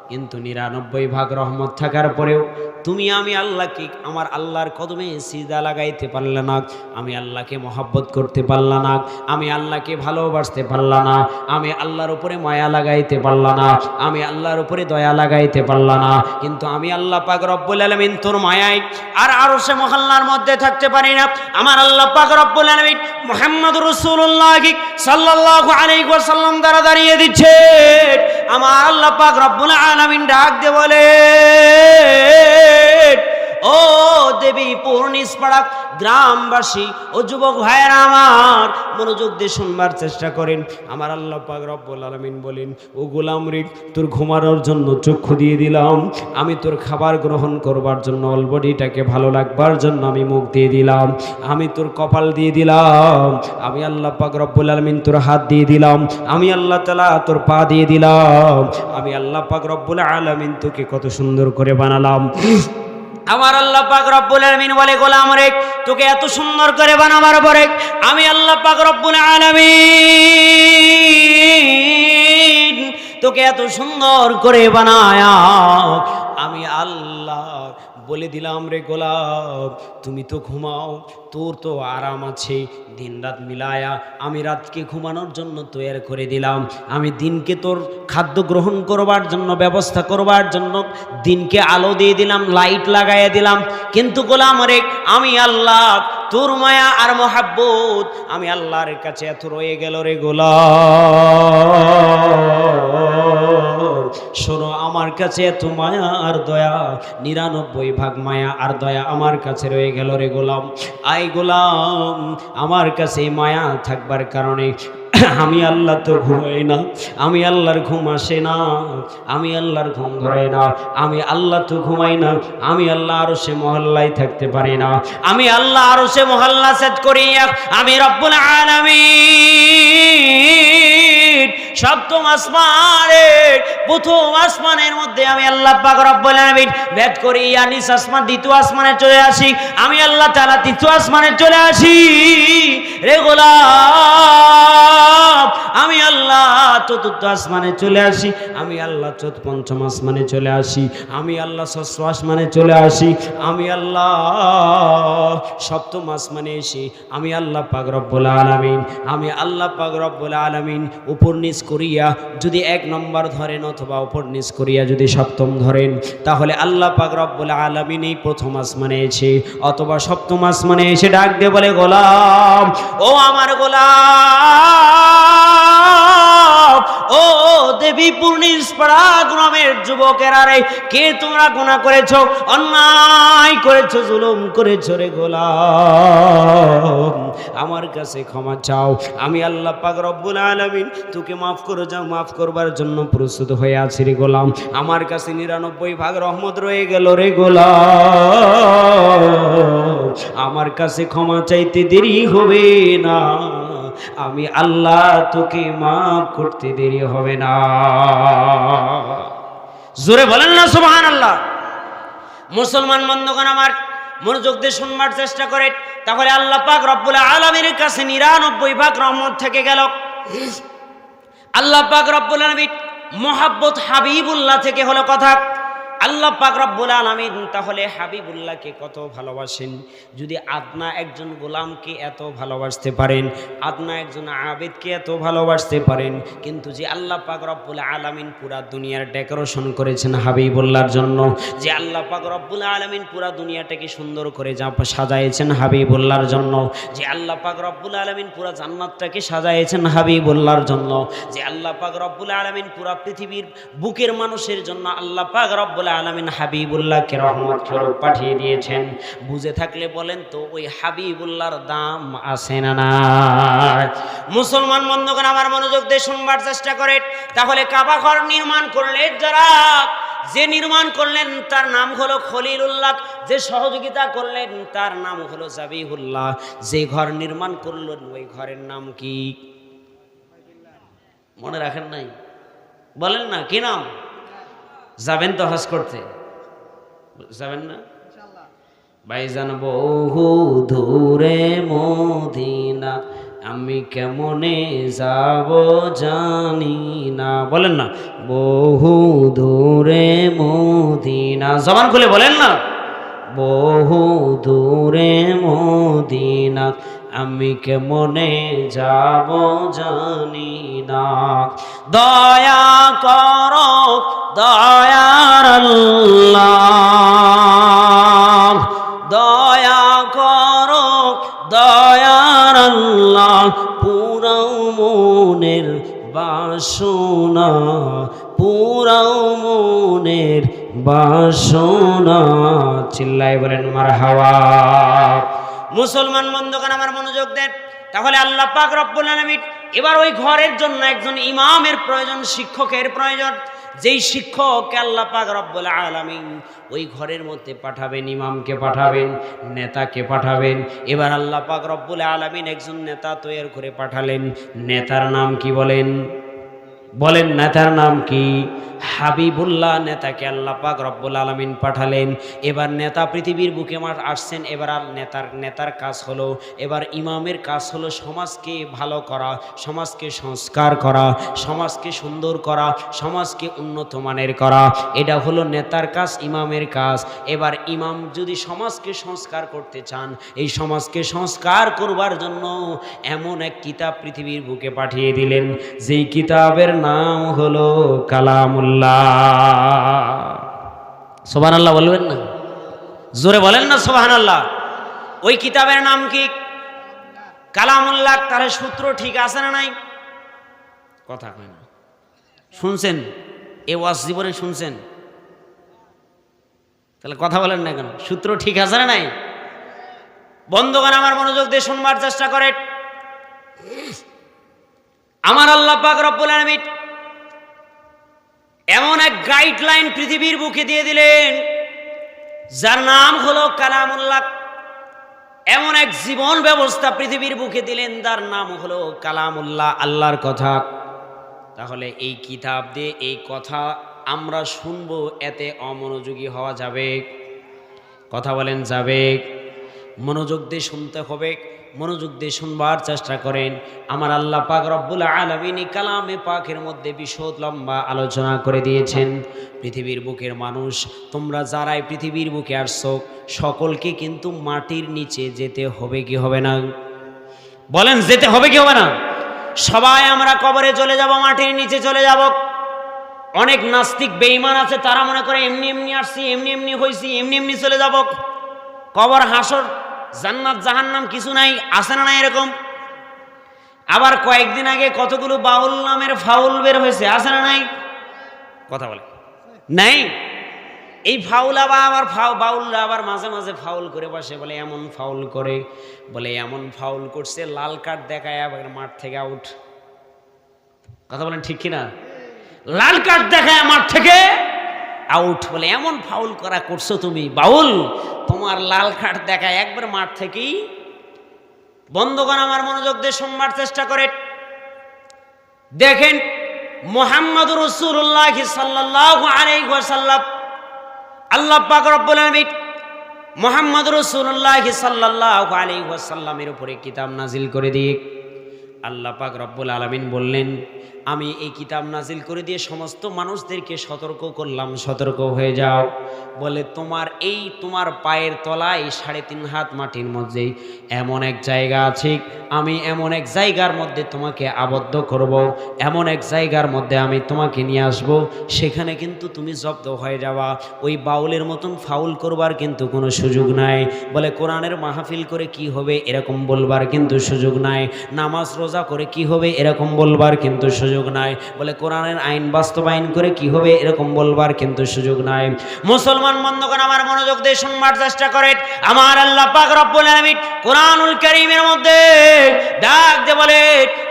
কিন্তু 99 রহমত থাকার পরেও তুমি আমি আল্লাহকে, আমার আল্লাহর কদমে সিজদা লাগাইতে পারলে না, আমি আল্লাহকে মহব্বত করতে পারলা না, আমি আল্লাহকে ভালোবাসতে পারলা না, আমি আল্লাহর উপরে মায়া লাগাইতে পারলা না, আমি আল্লাহর উপরে দয়া লাগাইতে পারলা না। কিন্তু আমি আল্লাহ পাক রব্বুল আলামিন তোর মায়ায় আর আরশে মহল্লার মধ্যে থাকতে পারি না। আমার আল্লাহ পাক রব্বুল আলামিন মুহাম্মদুর রাসূলুল্লাহ সাল্লাল্লাহু আলাইহি ওয়াসাল্লাম দ্বারা দাঁড়িয়ে দিচ্ছে। আমার আল্লাহ পাক রব্বুল আলামিন ডাক দিয়ে বলে, ও দেবীপুর নিসপাড়া গ্রামবাসী, ও যুবক ভাইয়েরা আমার, মনোযোগ দিয়ে শুনবার চেষ্টা করেন। আমার আল্লাহ পাক রব্বুল আলামিন বলেন, ও গোলাম রে, তোর ঘুমানোর জন্য চক্ষু দিয়ে দিলাম, আমি তোর খাবার গ্রহণ করবার জন্য অলবডিটাকে ভালো লাগবার জন্য আমি মুখ দিয়ে দিলাম, আমি তোর কপাল দিয়ে দিলাম, আমি আল্লাহ পাক রব্বুল আলামিন তোর হাত দিয়ে দিলাম, আমি আল্লাহ তাআলা তোর পা দিয়ে দিলাম, আমি আল্লাহ পাক রব্বুল আলামিন তোকে কত সুন্দর করে বানালাম। আমার আল্লাহ পাক রব্বুল আলামিন বলে, গোলাম রে, তোকে এত সুন্দর করে বানাবার পরে আমি আল্লাহ পাক রব্বুল আলামিন তোকে এত সুন্দর করে বানায়া আমি আল্লাহ বলে দিলাম রে গোলাপ, তুমি তো ঘুমাও, তোর তো আরাম আছে, দিন রাত মিলায়া আমি রাতকে ঘুমানোর জন্য তৈরি করে দিলাম, আমি দিনকে তোর খাদ্য গ্রহণ করবার জন্য ব্যবস্থা করবার জন্য দিনকে আলো দিয়ে দিলাম, লাইট লাগাইয়া দিলাম। কিন্তু গোলাম রে, আমি আল্লাহ তোর মায়া আর মহাব্বত আমি আল্লাহর কাছে এত রয়ে গেল রে গোলাম। শোনো, আমার কাছে এত মায়া আর দয়া, 99 ভাগ মায়া আর দয়া আমার কাছে রয়ে গেল রে গোলাম। আই গোলাম, আমার কাছে মায়া থাকবার কারণে আমি আল্লাহ তো ঘুমাই না, আমি আল্লাহর ঘুম আসে না, আমি আল্লাহর ঘুম ধরে না, আমি আল্লাহ তো ঘুমাই না, আমি আল্লাহ আরো সে মহল্লায় থাকতে পারি না, আমি আল্লাহ আরো সে মহল্লা সেট করিয়া আমি রব্বুল আলামিন সপ্তম আসমানের প্রথম আসমানের মধ্যে আমি আল্লাহ পাক রব্বুল আলামিন ভেদ করিয়া নিচ আসমান দ্বিতীয় আসমানে চলে আসি, আমি আল্লাহ তাআলা তৃতীয় আসমানে চলে আসি রে গোলাম। আমি আল্লাহ চতুর্থ আসমানে চলে আসি, আমি আল্লাহ পঞ্চম আসমানে চলে আসি, আমি আল্লাহ ষষ্ঠ আসমানে চলে আসি, আমি আল্লাহ সপ্তম আসমানে এসে আমি আল্লাহ পাক রব্বুল আলামিন, আমি আল্লাহ পাক রব্বুল আলামিন উপর নিচ করিয়া যদি 1 নম্বর ধরেন অথবা উপর নিচ করিয়া যদি সপ্তম ধরেন, তাহলে আল্লাহ পাক রব্বুল আলামিন এই প্রথম আসমানে এসে অথবা সপ্তম আসমানে এসে ডাক দিয়ে বলে, গোলাম, ও আমার গোলাম, ও দেবীপুর নিষ্পাড়া গ্রামের যুবকেরা রে, কে তোমরা গুনাহ করেছো, অন্যায় করেছো, জুলুম করেছো রে গোলাম, আমার কাছে ক্ষমা চাও, আমি আল্লাহ পাক রব্বুল আলামিন তোকে মাফ করে যাও, মাফ করবার জন্য প্রস্তুত হয়ে আছি রে গোলাম, আমার কাছে 99 ভাগ রহমত রয়ে গেল রে গোলাম, আমার কাছে ক্ষমা চাইতে দেরি হবে না, আমি আল্লাহ তোকে মাফ করতে দেরি হবে না। জোরে বলেন না সুবহানাল্লাহ। মুসলমান বন্ধুগণ আমার মনোযোগ দিয়ে শুনবার চেষ্টা করে, তাহলে আল্লাহ পাক রব্বুল আলামিনের কাছে 99 ভাগ রহমত থেকে গেল। আল্লাহ পাক রব্বুল আলামিন মুহাব্বত হাবিবুল্লাহ থেকে হলো কথা। আল্লাহ পাক রব্বুল আলামিন তাহলে হাবিবুল্লাহকে কত ভালোবাসেন। যদি আপনা একজন গোলামকে এত ভালোবাসতে পারেন, আপনা একজন আবেদকে এত ভালোবাসতে পারেন, কিন্তু যে আল্লাহ পাক রব্বুল আলামিন পুরা দুনিয়ার ডেকোরেশন করেছেন হাবিবুল্লাহর জন্য, যে আল্লাহ পাক রব্বুল আলামিন পুরা দুনিয়াটাকে সুন্দর করে সাজাইছেন হাবিবুল্লাহর জন্য, যে আল্লাহ পাক রব্বুল আলামিন পুরা জান্নাতটাকে সাজাইছেন হাবিবুল্লাহর জন্য, যে আল্লাহ পাক রব্বুল আলামিন পুরা পৃথিবীর বুকের মানুষের জন্য আল্লাহ পাক রব্বুল আলামিন হাবিবুল্লাহকে রহমত স্বরূপ পাঠিয়ে দিয়েছেন। বুঝে থাকলে বলেন তো ওই হাবিবুল্লাহর দাম আছে না নাই? মুসলমান বন্ধুগণ আমার মনোযোগ দিয়ে শুনবার চেষ্টা করে, তাহলে কাবা ঘর নির্মাণ করলেন যারা, যে নির্মাণ করলেন তার নাম হলো খলিলুল্লাহ, যে সহযোগিতা করলেন তার নাম হলো জাবিহুল্লাহ, যে ঘর নির্মাণ করলেন ওই ঘরের নাম কি মনে রাখেন নাই? বলেন না, কি নাম? যাবেন তো হজ করতে? যাবেন না ভাইজান? বহু দূরে মদিনা আমি কেমনে যাব জানি না। বলেন না, বহু দূরে মদিনা, জবান খুলে বলেন না, বহু দূরে মদিনা আমি কেমনে যাব জানি না। দয়া করো দয়ার আল্লাহ, দয়া করো দয়ার আল্লাহ, পুরাও মনের বাসনা, পুরাও মনের বাসনা, চিল্লাই বলেন মারহাবা। মুসলমান বন্ধুগণ আমার মনোযোগ দেন, তাহলে আল্লাহ পাক রব্বুল আলামিন এবার ওই ঘরের জন্য একজন ইমামের প্রয়োজন, শিক্ষকের প্রয়োজন। যেই শিক্ষককে আল্লাহ পাক রব্বুল আলামিন ওই ঘরের মধ্যে পাঠাবেন, ইমামকে পাঠাবেন, নেতাকে পাঠাবেন। এবার আল্লাহ পাক রব্বুল আলামিন একজন নেতা তৈরি করে পাঠালেন। নেতার নাম কি বলেন? বলেন নেতার নাম কি? হাবিবুল্লাহ নেতাকে আল্লাহ পাক রব্বুল আলামিন পাঠালেন। এবার নেতা পৃথিবীর বুকে আসছেন। এবার আর নেতার কাজ হলো, এবার ইমামের কাজ হলো সমাজকে ভালো করা, সমাজকে সংস্কার করা, সমাজকে সুন্দর করা, সমাজকে উন্নত মানের করা। এটা হলো নেতার কাজ, ইমামের কাজ। এবার ইমাম যদি সমাজকে সংস্কার করতে চান, এই সমাজকে সংস্কার করবার জন্য এমন এক কিতাব পৃথিবীর বুকে পাঠিয়ে দিলেন, যেই কিতাবের নাম হলো কালামুল্লাহ। সুবহানাল্লাহ বলবেন না? জোরে বলেন না সুবহানাল্লাহ। ওই কিতাবের নাম কি? কালামুল্লাহ। তার সূত্র ঠিক আছে না নাই? কথা কয় না। শুনছেন? এ ওয়াজ জীবনে শুনছেন? তাহলে কথা বলেন না কেন? সূত্র ঠিক আছে না নাই? বন্ধুগণ, আমার মনোযোগ দিয়ে শুনবার চেষ্টা করেন। আমার আল্লাহ পাক রব্বুল আলামিন এমন এক গাইডলাইন পৃথিবীর বুকে দিয়ে দিলেন, যার নাম হলো কালামুল্লাহ। এমন এক জীবন ব্যবস্থা পৃথিবীর বুকে দিলেন, যার নাম হলো কালামুল্লাহ, আল্লাহর কথা। তাহলে এই কিতাব দিয়ে এই কথা আমরা শুনবো, এতে অমনোযোগী হওয়া যাবে? কথা বলেন যাবে? মনোযোগ দিয়ে শুনতে হবে, মনোযোগ দিয়ে শুনবার চেষ্টা করেন। আমার আল্লাহ পাক রব্বুল আলামিন কালামে পাকের মধ্যে বিশদ লম্বা আলোচনা করে দিয়েছেন। পৃথিবীর বুকের মানুষ, তোমরা যারাই পৃথিবীর বুকে আসছো, সকলকে কিন্তু মাটির নিচে যেতে হবে কি হবে না? বলেন, যেতে হবে কি হবে না? সবাই আমরা কবরে চলে যাব, মাটির নিচে চলে যাব। অনেক নাস্তিক বেঈমান আছে, তারা মনে করে এমনি এমনি আসছি, এমনি এমনি হয়েছি, এমনি এমনি চলে যাব। কবর, হাসর, জান্নাত জাহান্নাম কিছু নাই, আছে না নাই এরকম? আবার কয়েকদিন আগে কতগুলো বাউল নামের ফাউল বের হয়েছে, আছে না নাই? কথা বলে নাই? এই ফাউল আবার বাউলরা আবার মাঝে মাঝে ফাউল করে বসে, বলে এমন ফাউল করে, বলে এমন ফাউল করছে, লাল কার্ড দেখায় আবার মাঠ থেকে আউট। কথা বলেন ঠিক কিনা? লাল কার্ড দেখায় মাঠ থেকে আউট। বলে এমন ফাউল করা করছো তুমি বাউল, তোমার লাল কার্ড দেখায় একবার মাঠ থেকেই। বন্ধুগণ, আমার মনোযোগ দিয়ে শুনবার চেষ্টা করে দেখেন, মুহাম্মদুর রাসূলুল্লাহ সাল্লাল্লাহু আলাইহি ওয়াসাল্লাম, আল্লাহ পাক রব্বুল আলামিন মুহাম্মদুর রাসূলুল্লাহ সাল্লাল্লাহু আলাইহি ওয়াসাল্লামের উপরে কিতাব নাজিল করে দিয়ে আল্লাহ পাক রব্বুল আলামিন বললেন, আমি এই কিতাব নাজিল করে দিয়ে সমস্ত মানুষদেরকে সতর্ক করলাম, সতর্ক হয়ে যাও। বলে তোমার পায়ের তলায় 3.5 হাত মাটির মধ্যে এমন এক জায়গা আছে, আমি এমন এক জায়গার মধ্যে তোমাকে আবদ্ধ করব, এমন এক জায়গার মধ্যে আমি তোমাকে নিয়ে আসব, সেখানে কিন্তু তুমি জব্দ হয়ে যাওয়া। ওই বাউলের মতন ফাউল করবার কিন্তু কোনো সুযোগ নাই। বলে কোরআনের মাহফিল করে কি হবে এরকম বলবার কিন্তু সুযোগ নাই, নামাজ রোজা করে কি হবে এরকম বলবার কিন্তু সুযোগ নাই। বলে কোরআনের আইন বাস্তবায়ন করে কি হবে এরকম বলবার কিন্তু সুযোগ নাই। মুসলমান বন্ধুগণ, আমার মনোযোগ দিয়ে শুনবার চেষ্টা করেন। আমার আল্লাহ পাক রব্বুল আলামিন কোরআনুল কারীমের মধ্যে ডাক দিয়ে বলে,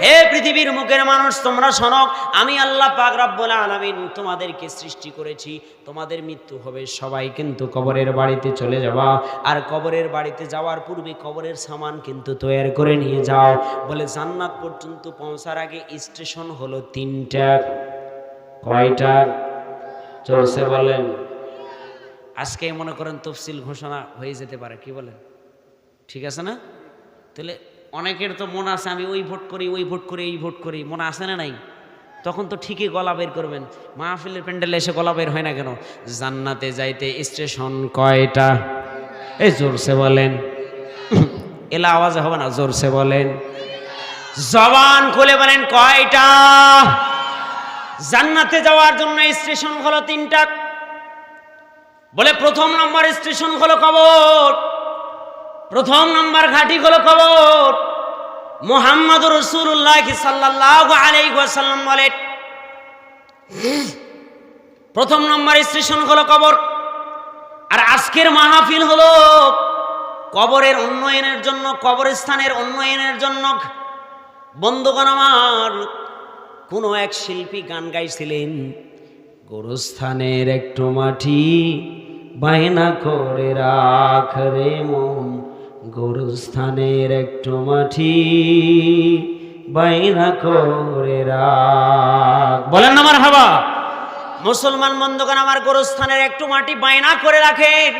হে পৃথিবীর মুখের মানুষ, তোমরা শোনো, আমি আল্লাহ পাক রব্বুল আলামিন তোমাদেরকে সৃষ্টি করেছি, তোমাদের মৃত্যু হবে, সবাই কিন্তু কবরের বাড়িতে চলে যাওয়া। আর কবরের বাড়িতে যাওয়ার পূর্বে কবরের সামান কিন্তু তৈরি করে নিয়ে যাও। বলে জান্নাত পর্যন্ত পৌঁছার আগে স্টেশন হলো 3টা। কয়টা চলছে বলেন? আজকে মনে করেন তফসিল ঘোষণা হয়ে যেতে পারে, কি বলেন? ঠিক আছে না? তাহলে অনেকের তো মনে আছে, আমি ওই ভোট করি, ওই ভোট করি, এই ভোট করি, মনে আছে না নাই? তখন তো ঠিকই গলা বের করবেন। মাহফিলের প্যান্ডেলে এসে গলা বের হয় না কেন? জান্নাতে যাইতে স্টেশন কয়টা? এই জোরসে বলেন, এলা আওয়াজে হবে না, জোরসে বলেন, জবান খুলে বলেন, কয়টা? জান্নাতে যাওয়ার জন্য স্টেশন হলো 3টা। বলে প্রথম নম্বর স্টেশন হলো কবর, প্রথম নম্বর ঘাঁটি হলো কবর। মুহাম্মদুর রাসূলুল্লাহ সাল্লাল্লাহু আলাইহি ওয়াসাল্লাম বলেন, প্রথম নম্বর স্টেশন হলো কবর। আর আজকের মাহফিল হলো কবরের উন্নয়নের জন্য, কবরস্থানের উন্নয়নের জন্য। বন্ধুগণ আমার, কোন এক শিল্পী গান গাইছিলেন, গোরস্থানের একটু মাটি বায়না করে রাখ রে মন, গোরস্থানের একটু মাটি বাইনা করে রাখ। বলেন না মারহাবা। মুসলমান বন্ধুগণ আমার গোরস্থানের একটু মাটি বাইনা করে রাখেন।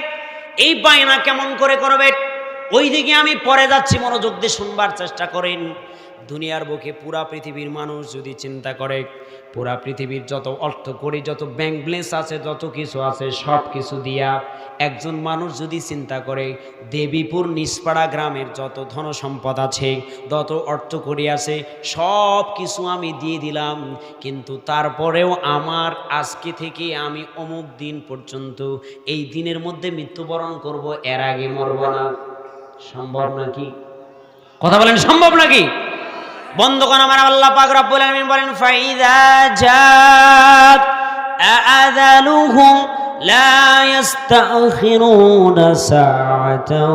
এই বাইনা কেমন করে করবেন ওই দিকে আমি পরে যাচ্ছি, মনোযোগ দিয়ে শুনবার চেষ্টা করেন। দুনিয়ার বুকে পুরা পৃথিবীর মানুষ যদি চিন্তা করে, পুরা পৃথিবীর যত অর্থ করি, যত ব্যাংক ব্যালেন্স আছে, যত কিছু আছে, সব কিছু দিয়া একজন মানুষ যদি চিন্তা করে দেবীপুর নিসপাড়া গ্রামের যত ধন সম্পদ আছে, যত অর্থ করি আছে, সব কিছু আমি দিয়ে দিলাম, কিন্তু তারপরেও আমার আজকে থেকে আমি অমুক দিন পর্যন্ত এই দিনের মধ্যে মৃত্যুবরণ করব, এর আগে মরব না, সম্ভব নাকি? কথা বলেন, সম্ভব নাকি? বন্ধুগণ আমার, আল্লাহ পাক রব্বুল আলামিন বলেন ফাইযা জাত আযালুহুম লা ইস্তাখিরুনা সাআতাও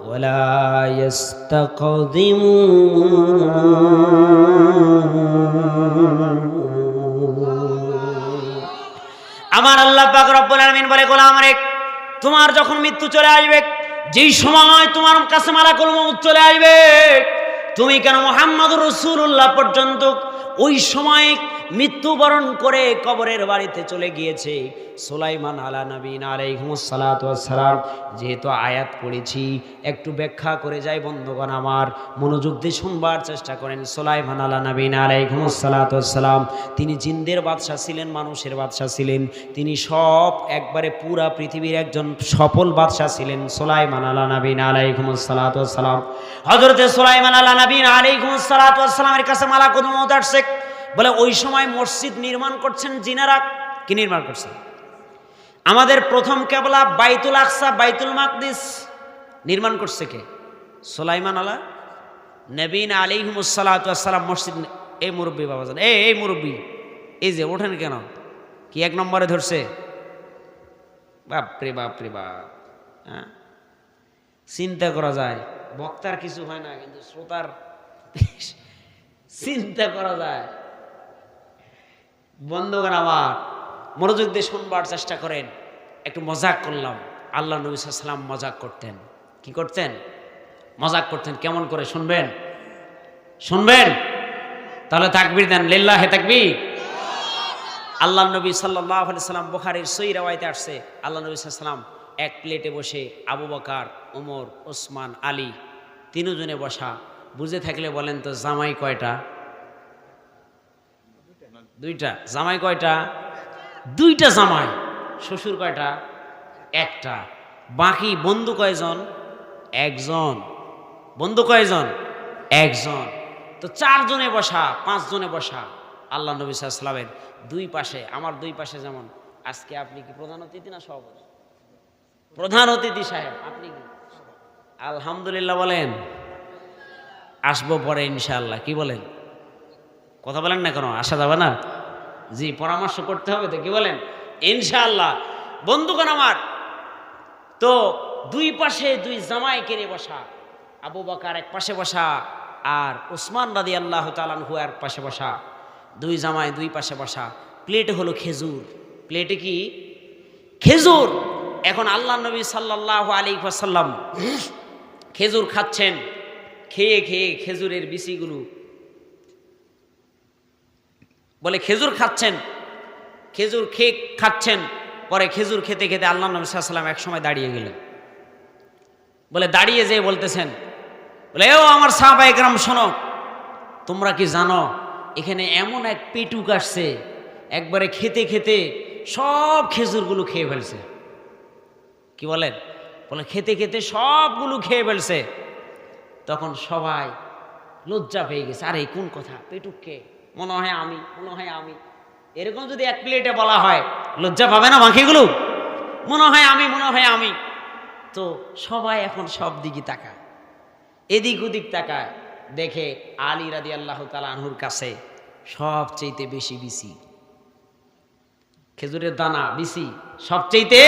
ওয়া লা ইস্তাকদিমুন। আমার আল্লাহ পাক রব্বুল আলামিন বলে, গোলাম রে, তোমার যখন মৃত্যু চলে আসবে, যেই সময় তোমার কাছে মালাকুল মউত চলে আসবে, তুমি কেন মুহাম্মদুর রাসূলুল্লাহ পর্যন্ত ওই সময় মৃত্যুবরণ করে কবরের বাড়িতে চলে গিয়েছে সুলাইমান আলা নবীনা আলাইহিস সালাতু ওয়াস সালাম। যেহেতু আয়াত পড়েছি, একটু ব্যাখ্যা করে যাই বন্ধুগণ আমার, মনোযোগ দিয়ে শুনবার চেষ্টা করেন। সুলাইমান আলা নবীনা আলাইহিস সালাতু ওয়াস সালাম, তিনি জিনদের বাদশা ছিলেন, মানুষের বাদশা ছিলেন, তিনি সব একবারে পুরা পৃথিবীর একজন সফল বাদশা ছিলেন সুলাইমান আলা নবীনা আলাইহিস সালাতু ওয়াস সালাম। হযরতে সুলাইমান আলা নবীনা আলাইহিস সালাতু ওয়াস সালামের কাছে মালাকুল মউত আসছে, বলে ওই সময় মসজিদ নির্মাণ করছেন জিনারা। কি নির্মাণ করছেন? আমাদের প্রথম কেবলা বাইতুল আকসা, বাইতুল মাকদিস নির্মাণ করছে কে? সুলাইমান আলা নবীনা আলাইহিস সালাতু ওয়াস সালাম মসজিদ। এই মুরব্বী বাবাজান, এই মুরব্বী, এই যে ওঠেন কেন? কি এক নম্বরে ধরছে? বাপরে বাপরে বাপ। হ্যাঁ, চিন্তা করা যায়, বক্তার কিছু হয় না, কিন্তু শ্রোতার চিন্তা করা যায়। বন্ধুগণ আমার, মনোযোগ দিয়ে শুনবার চেষ্টা করেন। একটু মজাক করলাম। আল্লাহ নবী সাল্লাল্লাহু আলাইহি ওয়াসাল্লাম মজাক করতেন। কি করতেন? মজাক করতেন। কেমন করে শুনবেন? শুনবেন? তাহলে তাকবীর দেন, লিল্লাহি তাকবীর। আল্লাহ নবী সাল্লাল্লাহু আলাইহি ওয়াসাল্লাম, বুখারীর সহিহ riwayate আসছে, আল্লাহ নবী সাল্লাল্লাহু আলাইহি ওয়াসাল্লাম এক প্লেটে বসে আবু বকর, ওমর, ওসমান, আলী তিনজনে বসা। বুঝে থাকলে বলেন তো, জামাই কয়টা? দুইটা। জামাই কয়টা? দুইটা জামাই। শ্বশুর কয়টা? একটা। বাকি বন্ধু কয়জন? একজন। বন্ধু কয়জন? একজন। তো চারজনে বসা, পাঁচজনে বসা। আল্লাহ নবী সাল্লাল্লাহু আলাইহি ওয়াসাল্লামের দুই পাশে, আমার দুই পাশে যেমন আজকে আপনি কি প্রধান অতিথি না সভাপতি? প্রধান অতিথি সাহেব, আপনি কি? আলহামদুলিল্লাহ বলেন। আসবো পরে ইনশাআল্লাহ। কি বলেন? কথা বলেন না কেন? আসা যাবে না? জি, পরামর্শ করতে হবে তো। কি বলেন? ইনশাআল্লাহ। বন্ধুগণ আমার, তো দুই পাশে দুই জামাই কেনে বসা। আবু বকর এক পাশে বসা, আর ওসমান রাদিয়াল্লাহু তাআলা আনহু এক পাশে বসা। দুই জামাই দুই পাশে বসা। প্লেটে হলো খেজুর। প্লেটে কি? খেজুর। এখন আল্লাহ নবী সাল্লাল্লাহু আলাইহি ওয়াসাল্লাম খেজুর খাচ্ছেন। খেয়ে খেয়ে খেজুরের বিচিগুলো, বলে খেজুর খাচ্ছেন, খেজুর খেয়ে খাচ্ছেন। পরে খেজুর খেতে খেতে আল্লাহ নবী সাল্লাল্লাহু আলাইহি ওয়াসাল্লাম এক সময় দাঁড়িয়ে গেলেন। বলে দাঁড়িয়ে যেয়ে বলতেছেন, বলে ও আমার সাহাবায়ে কেরাম, শোনো, তোমরা কি জানো এখানে এমন এক পেটুক আসছে, একবারে খেতে খেতে সব খেজুরগুলো খেয়ে ফেলছে। কি বলেন? বলে খেতে খেতে সবগুলো খেয়ে ফেলছে। তখন সবাই লজ্জা পেয়ে গেছে। আরে কোন কথা? পেটুককে? মনে হয় আমি, মনে হয় আমি। এরকম যদি এক প্লেটে বলা হয়, লজ্জা পাবে না বাকিগুলো? মনে হয় আমি, মনে হয় আমি। তো সবাই এখন সব দিকে তাকায়, এদিক ওদিক তাকায়, দেখে আলী রাদিয়াল্লাহু তাআলা আনহুর কাছে সবচেয়ে বেশি বিচি, খেজুরের দানা বিচি সবচেয়ে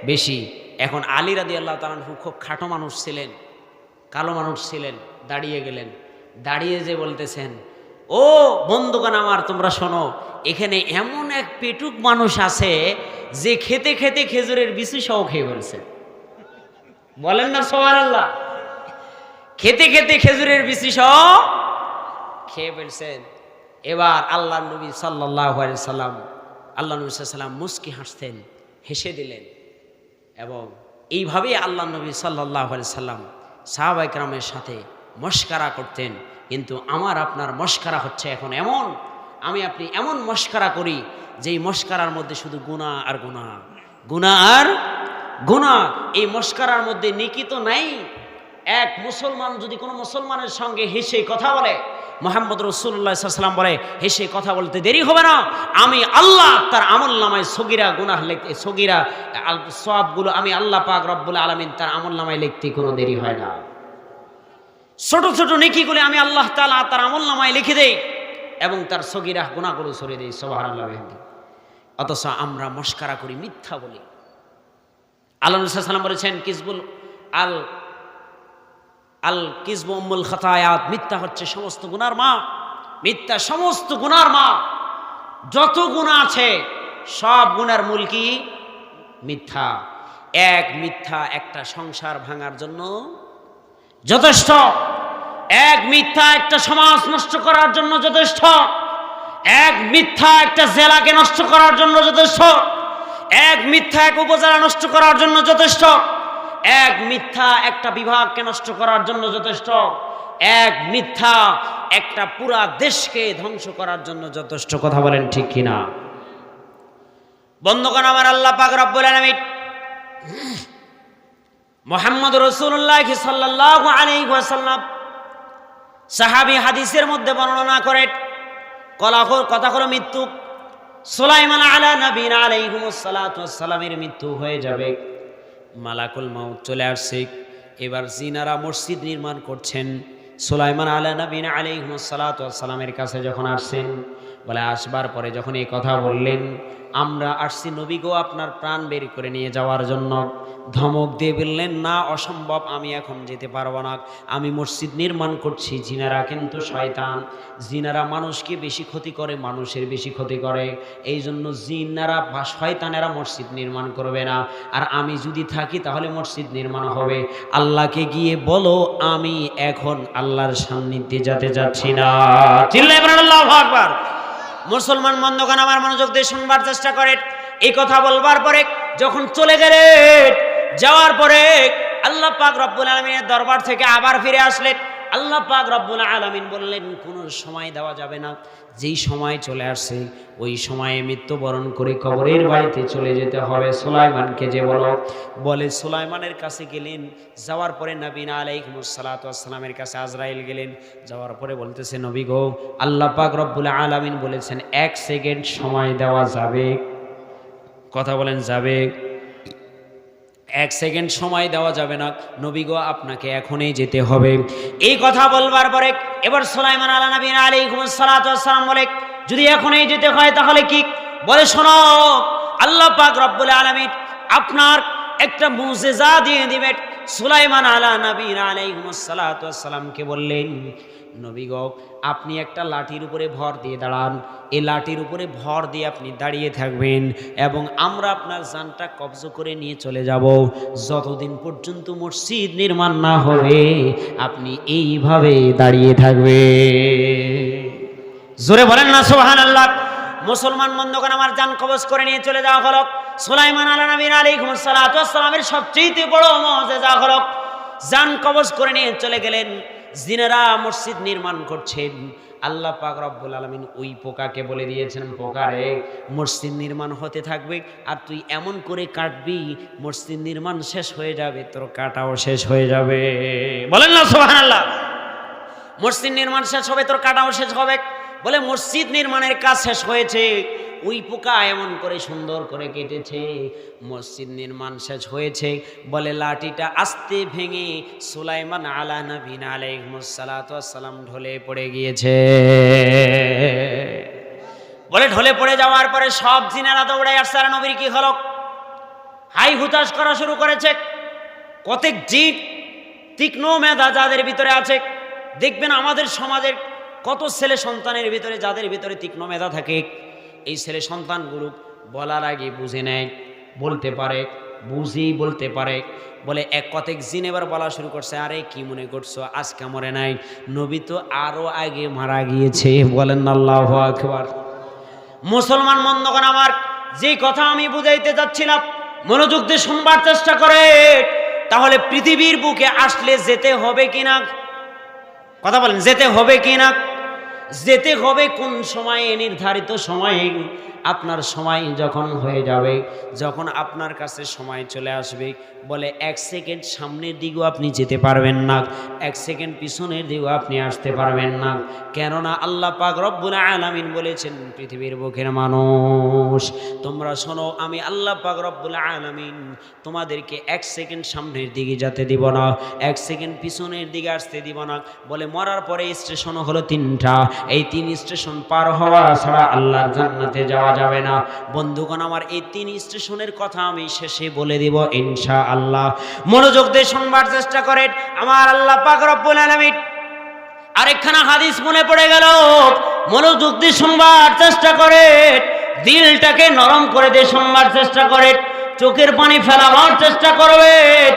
বেশি। এখন আলী রাদিয়াল্লাহু তাআলা আনহু খুব খাটো মানুষ ছিলেন, কালো মানুষ ছিলেন। দাঁড়িয়ে গেলেন। দাঁড়িয়ে যে বলতেছেন, ও বন্ধুগণ আমার, তোমরা শোনো, এখানে এমন এক পেটুক মানুষ আছে যে খেতে খেতে খেজুরের বিচি সহ খেয়ে ফেলছে। বলেন না সুবহানাল্লাহ? খেতে খেতে খেজুরের বিচি সহ খেয়ে ফেলছেন। এবার আল্লাহ নবী সাল্লাল্লাহু আলাইহি সাল্লাম আল্লাহ নবী সাল্লাল্লাহু আলাইহি সাল্লাম মুস্কি হাসতেন, হেসে দিলেন। এবং এইভাবেই আল্লাহ নবী সাল্লাল্লাহু আলাইহি সাল্লাম সাহাবায়ে কেরামের সাথে মশকারা করতেন। কিন্তু আমার আপনার মশকারা হচ্ছে এখন এমন, আমি আপনি এমন মশকারা করি যেই মশকারার মধ্যে শুধু গুনাহ আর গুনাহ, গুনাহ আর গুনাহ। এই মশকারার মধ্যে নেকি তো নাই। এক মুসলমান যদি কোনো মুসলমানের সঙ্গে হেসে কথা বলে, মুহাম্মদ রাসূলুল্লাহ সাল্লাল্লাহু আলাইহি ওয়াসাল্লাম বলে হেসে কথা বলতে দেরি হবে না, আমি আল্লাহ তার আমল নামায় সগীরা গুনাহ লিখতে, সগীরা সওয়াবগুলো আমি আল্লাহ পাক রব্বুল আলামিন তার আমল নামায় লিখতে কোনো দেরি হয় না। ছোট ছোট নেকিগুলো আমি আল্লাহ তাআলা তার আমল নামায় লিখে দেই এবং তার সগীরা গুনাহগুলো সরিয়ে দেই। সুবহানাল্লাহ। অথচ আমরা মশকারা করি, মিথ্যা বলি। আল্লাহ নবী সাল্লাল্লাহু আলাইহি ওয়াসাল্লাম বলেছেন কিসবুল আল কিসবু উম্মুল খাতায়াত, মিথ্যা হচ্ছে সমস্ত গুনার মা। মিথ্যা সমস্ত গুনার মা। যত গুনাহ আছে সব গুনার মূল কি? মিথ্যা। এক মিথ্যা একটা সংসার ভাঙার জন্য যথেষ্ট। এক মিথ্যা একটা সমাজ নষ্ট করার জন্য যথেষ্ট। এক মিথ্যা একটা জেলাকে নষ্ট করার জন্য যথেষ্ট। এক মিথ্যা এক উপজেলা নষ্ট করার জন্য যথেষ্ট। এক মিথ্যা একটা বিভাগকে নষ্ট করার জন্য যথেষ্ট। এক মিথ্যা একটা পুরা দেশকে ধ্বংস করার জন্য যথেষ্ট। কথা বলেন ঠিক কিনা? বন্ধুগণ আমার, আল্লাহ পাক রব্বুল আলামিন মুহাম্মদ রাসূলুল্লাহ সাল্লাল্লাহু আলাইহি ওয়াসাল্লাম সাহাবী হাদিসের মধ্যে বর্ণনা করেন, কথা হলো মৃত্যু। সুলাইমান আলা নবীনা আলাইহিস সালাতু ওয়াস সালামের মৃত্যু হয়ে যাবে, মালাকুল মাউত চলে আসছে। এবার জিনারা মসজিদ নির্মাণ করছেন। সুলাইমান আলা নবীনা আলাইহিস সালাতু ওয়াস সালামের কাছে যখন আসছেন, বলে আসবার পরে যখন এই কথা বললেন, আমরা আসছি নবী গো আপনার প্রাণ বের করে নিয়ে যাওয়ার জন্য, ধমক দিয়ে বললেন না অসম্ভব, আমি এখন যেতে পারবো না, আমি মসজিদ নির্মাণ করছি। জিনারা কিন্তু শয়তান, জিনারা মানুষকে বেশি ক্ষতি করে, মানুষের বেশি ক্ষতি করে। এই জন্য জিনারা বা শয়তানেরা মসজিদ নির্মাণ করবে না, আর আমি যদি থাকি তাহলে মসজিদ নির্মাণ হবে। আল্লাহকে গিয়ে বলো আমি এখন আল্লাহর সান্নিধ্যে যেতে যাচ্ছি না। চিল্লাইয়া বলেন আল্লাহু আকবার। মুসলমান বন্ধুগণ আমার মনোযোগ দিয়ে শুনবার চেষ্টা করেন। এই কথা বলবার পরে যখন চলে গেলেন, যাওয়ার পরে আল্লাহ পাক রব্বুল আলামিনের দরবার থেকে আবার ফিরে আসলেন। আল্লাহ পাক রব্বুল আলামিন বললেন কোনো সময় দেওয়া যাবে না, যেই সময় চলে আসছে ওই সময়ে মৃত্যুবরণ করে কবরের বাড়িতে চলে যেতে হবে। সুলাইমানকে যে বলে সুলাইমানের কাছে গেলেন। যাওয়ার পরে নবী আলাইহিস সালাতু ওয়াস সালামের কাছে আজরাইল গেলেন। যাওয়ার পরে বলতেছে নবী গো আল্লাহ পাক রব্বুল আলামিন বলেছেন 1 সেকেন্ড সময় দেওয়া যাবে। কথা বলেন যাবে? 1 সেকেন্ড সময় দেওয়া যাবে না, নবী গো আপনাকে এখনই যেতে হবে। এই কথা বলবার পরে এবার সুলাইমান আলা নবী আলাইহিস সালাতু ওয়াস সালাম বলে যদি এখনই যেতে হয় তাহলে কি? বলে শোনো, আল্লাহ পাক রব্বুল আলামিন আপনার একটা মুজিজা দিয়ে দিবেন। সুলাইমান আলা নবী আলাইহিস সালাতু ওয়াস সালামকে বললেন নবী গো আপনি একটা লাঠির উপরে ভর দিয়ে দাঁড়ান, এই লাঠির উপরে ভর দিয়ে আপনি দাঁড়িয়ে থাকবেন এবং আমরা আপনার জানটা কবজ করে নিয়ে চলে যাব। যতদিন পর্যন্ত মসজিদ নির্মাণ না হবে আপনি এইভাবে দাঁড়িয়ে থাকবেন। জোরে বলেন না সুবহানাল্লাহ। মুসলমান বন্ধুগণ আমার জান কবজ করে নিয়ে চলে যাওয়া হলো। সুলাইমান আলা নবী আলাইহিস সালাতু ওয়াস সালামের সবচেয়ে বড় মুজিজা হলো জান কবজ করে নিয়ে চলে গেলেন। জিনারা মসজিদ নির্মাণ করছেন। আল্লাহ পাক রব্বুল আলামিন ওই পোকাকে বলে দিয়েছেন পোকারে মসজিদ নির্মাণ হতে থাকবে আর তুই এমন করে কাটবি মসজিদ নির্মাণ শেষ হয়ে যাবে, তোর কাটাও শেষ হয়ে যাবে। বলেন না সুবহানাল্লাহ। মসজিদ নির্মাণ শেষ হবে, তোর কাটাও শেষ হবে। বলে মসজিদ নির্মাণের কাজ শেষ হয়েছে, ওই পোকা এমন করে সুন্দর করে কেটেছে, মসজিদ নির্মাণ শেষ হয়েছে। বলে লাঠিটা আস্তে ভেঙে সুলাইমান আলা নবী আলাইহিস সালাতু ওয়াস সালাম ঢলে পড়ে গিয়েছে। বলে ঢলে পড়ে যাওয়ার পরে সব জিনেরা দৌড়ে আসছে। আর নবীর কি হলো? হাই হুতাশ করা শুরু করেছে। কতক জিন তীক্ষ্ণ মেধা যাদের ভিতরে আছে, দেখবেন আমাদের সমাজের কত ছেলে সন্তানের ভিতরে যাদের ভিতরে তীক্ষ্ণ মেধা থাকে, এই ছেলে সন্তানগুলো বলার আগে বুঝে নেয়, বলতে পারে, বুঝেই বলতে পারে। বলে এক কতক জিন এবার বলা শুরু করছে, আরে কি মনে করছো আজকে মরে নাই, নবী তো আরো আগে মারা গিয়েছে। বলেন আল্লাহু আকবার। মুসলমান বন্ধুগণ আমার, যে কথা আমি বুঝাইতে যাচ্ছিলাম মনোযোগ দিয়ে শুনবার চেষ্টা করে। তাহলে পৃথিবীর বুকে আসলে যেতে হবে কিনা, কথা বলেন, যেতে হবে কিনা? যেতে হবে। কোন সময়ে? নির্ধারিত সময়ে। আপনার সময় যখন হয়ে যাবে, যখন আপনার কাছে সময় চলে আসবে, বলে 1 সেকেন্ড সামনের দিকেও আপনি যেতে পারবেন না, 1 সেকেন্ড পিছনের দিকেও আপনি আসতে পারবেন না। কেননা আল্লাহ পাক রব্বুল আলামিন বলেছেন, পৃথিবীর বুকের মানুষ তোমরা শোনো, আমি আল্লাহ পাক রব্বুল আলামিন তোমাদেরকে 1 সেকেন্ড সামনের দিকে যেতে দিব না, 1 সেকেন্ড পিছনের দিকে আসতে দিব না। বলে মরার পরে স্টেশন হলো 3টা, এই 3 স্টেশন পার হওয়া ছাড়া আল্লাহর জান্নাতে যাওয়া যাবে না। বন্ধুগণ আমার, এই 3 স্টেশনের কথা আমি শেষে বলে দিব ইনশাআল্লাহ। মনোযোগ দিয়ে শুনবার চেষ্টা করেন। আমার আল্লাহ পাক রব্বুল আলামিন আরেকখানা হাদিস মনে পড়ে গেল, মনোযোগ দিয়ে শুনবার চেষ্টা করেন, দিলটাকে নরম করে দিয়ে শুনবার চেষ্টা করেন, চোখের পানি ফেলাবার চেষ্টা করবেন।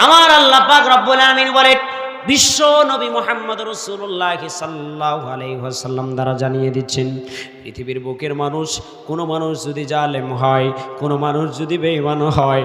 আমার আল্লাহ পাক রব্বুল আলামিন বলেন, বিশ্ব নবী মুহাম্মদ রাসূলুল্লাহ সাল্লাল্লাহু আলাইহি ওয়াসাল্লাম দ্বারা জানিয়ে দিচ্ছেন, পৃথিবীর বুকের মানুষ, কোনো মানুষ যদি জালেম হয়, কোনো মানুষ যদি বেঈমান হয়,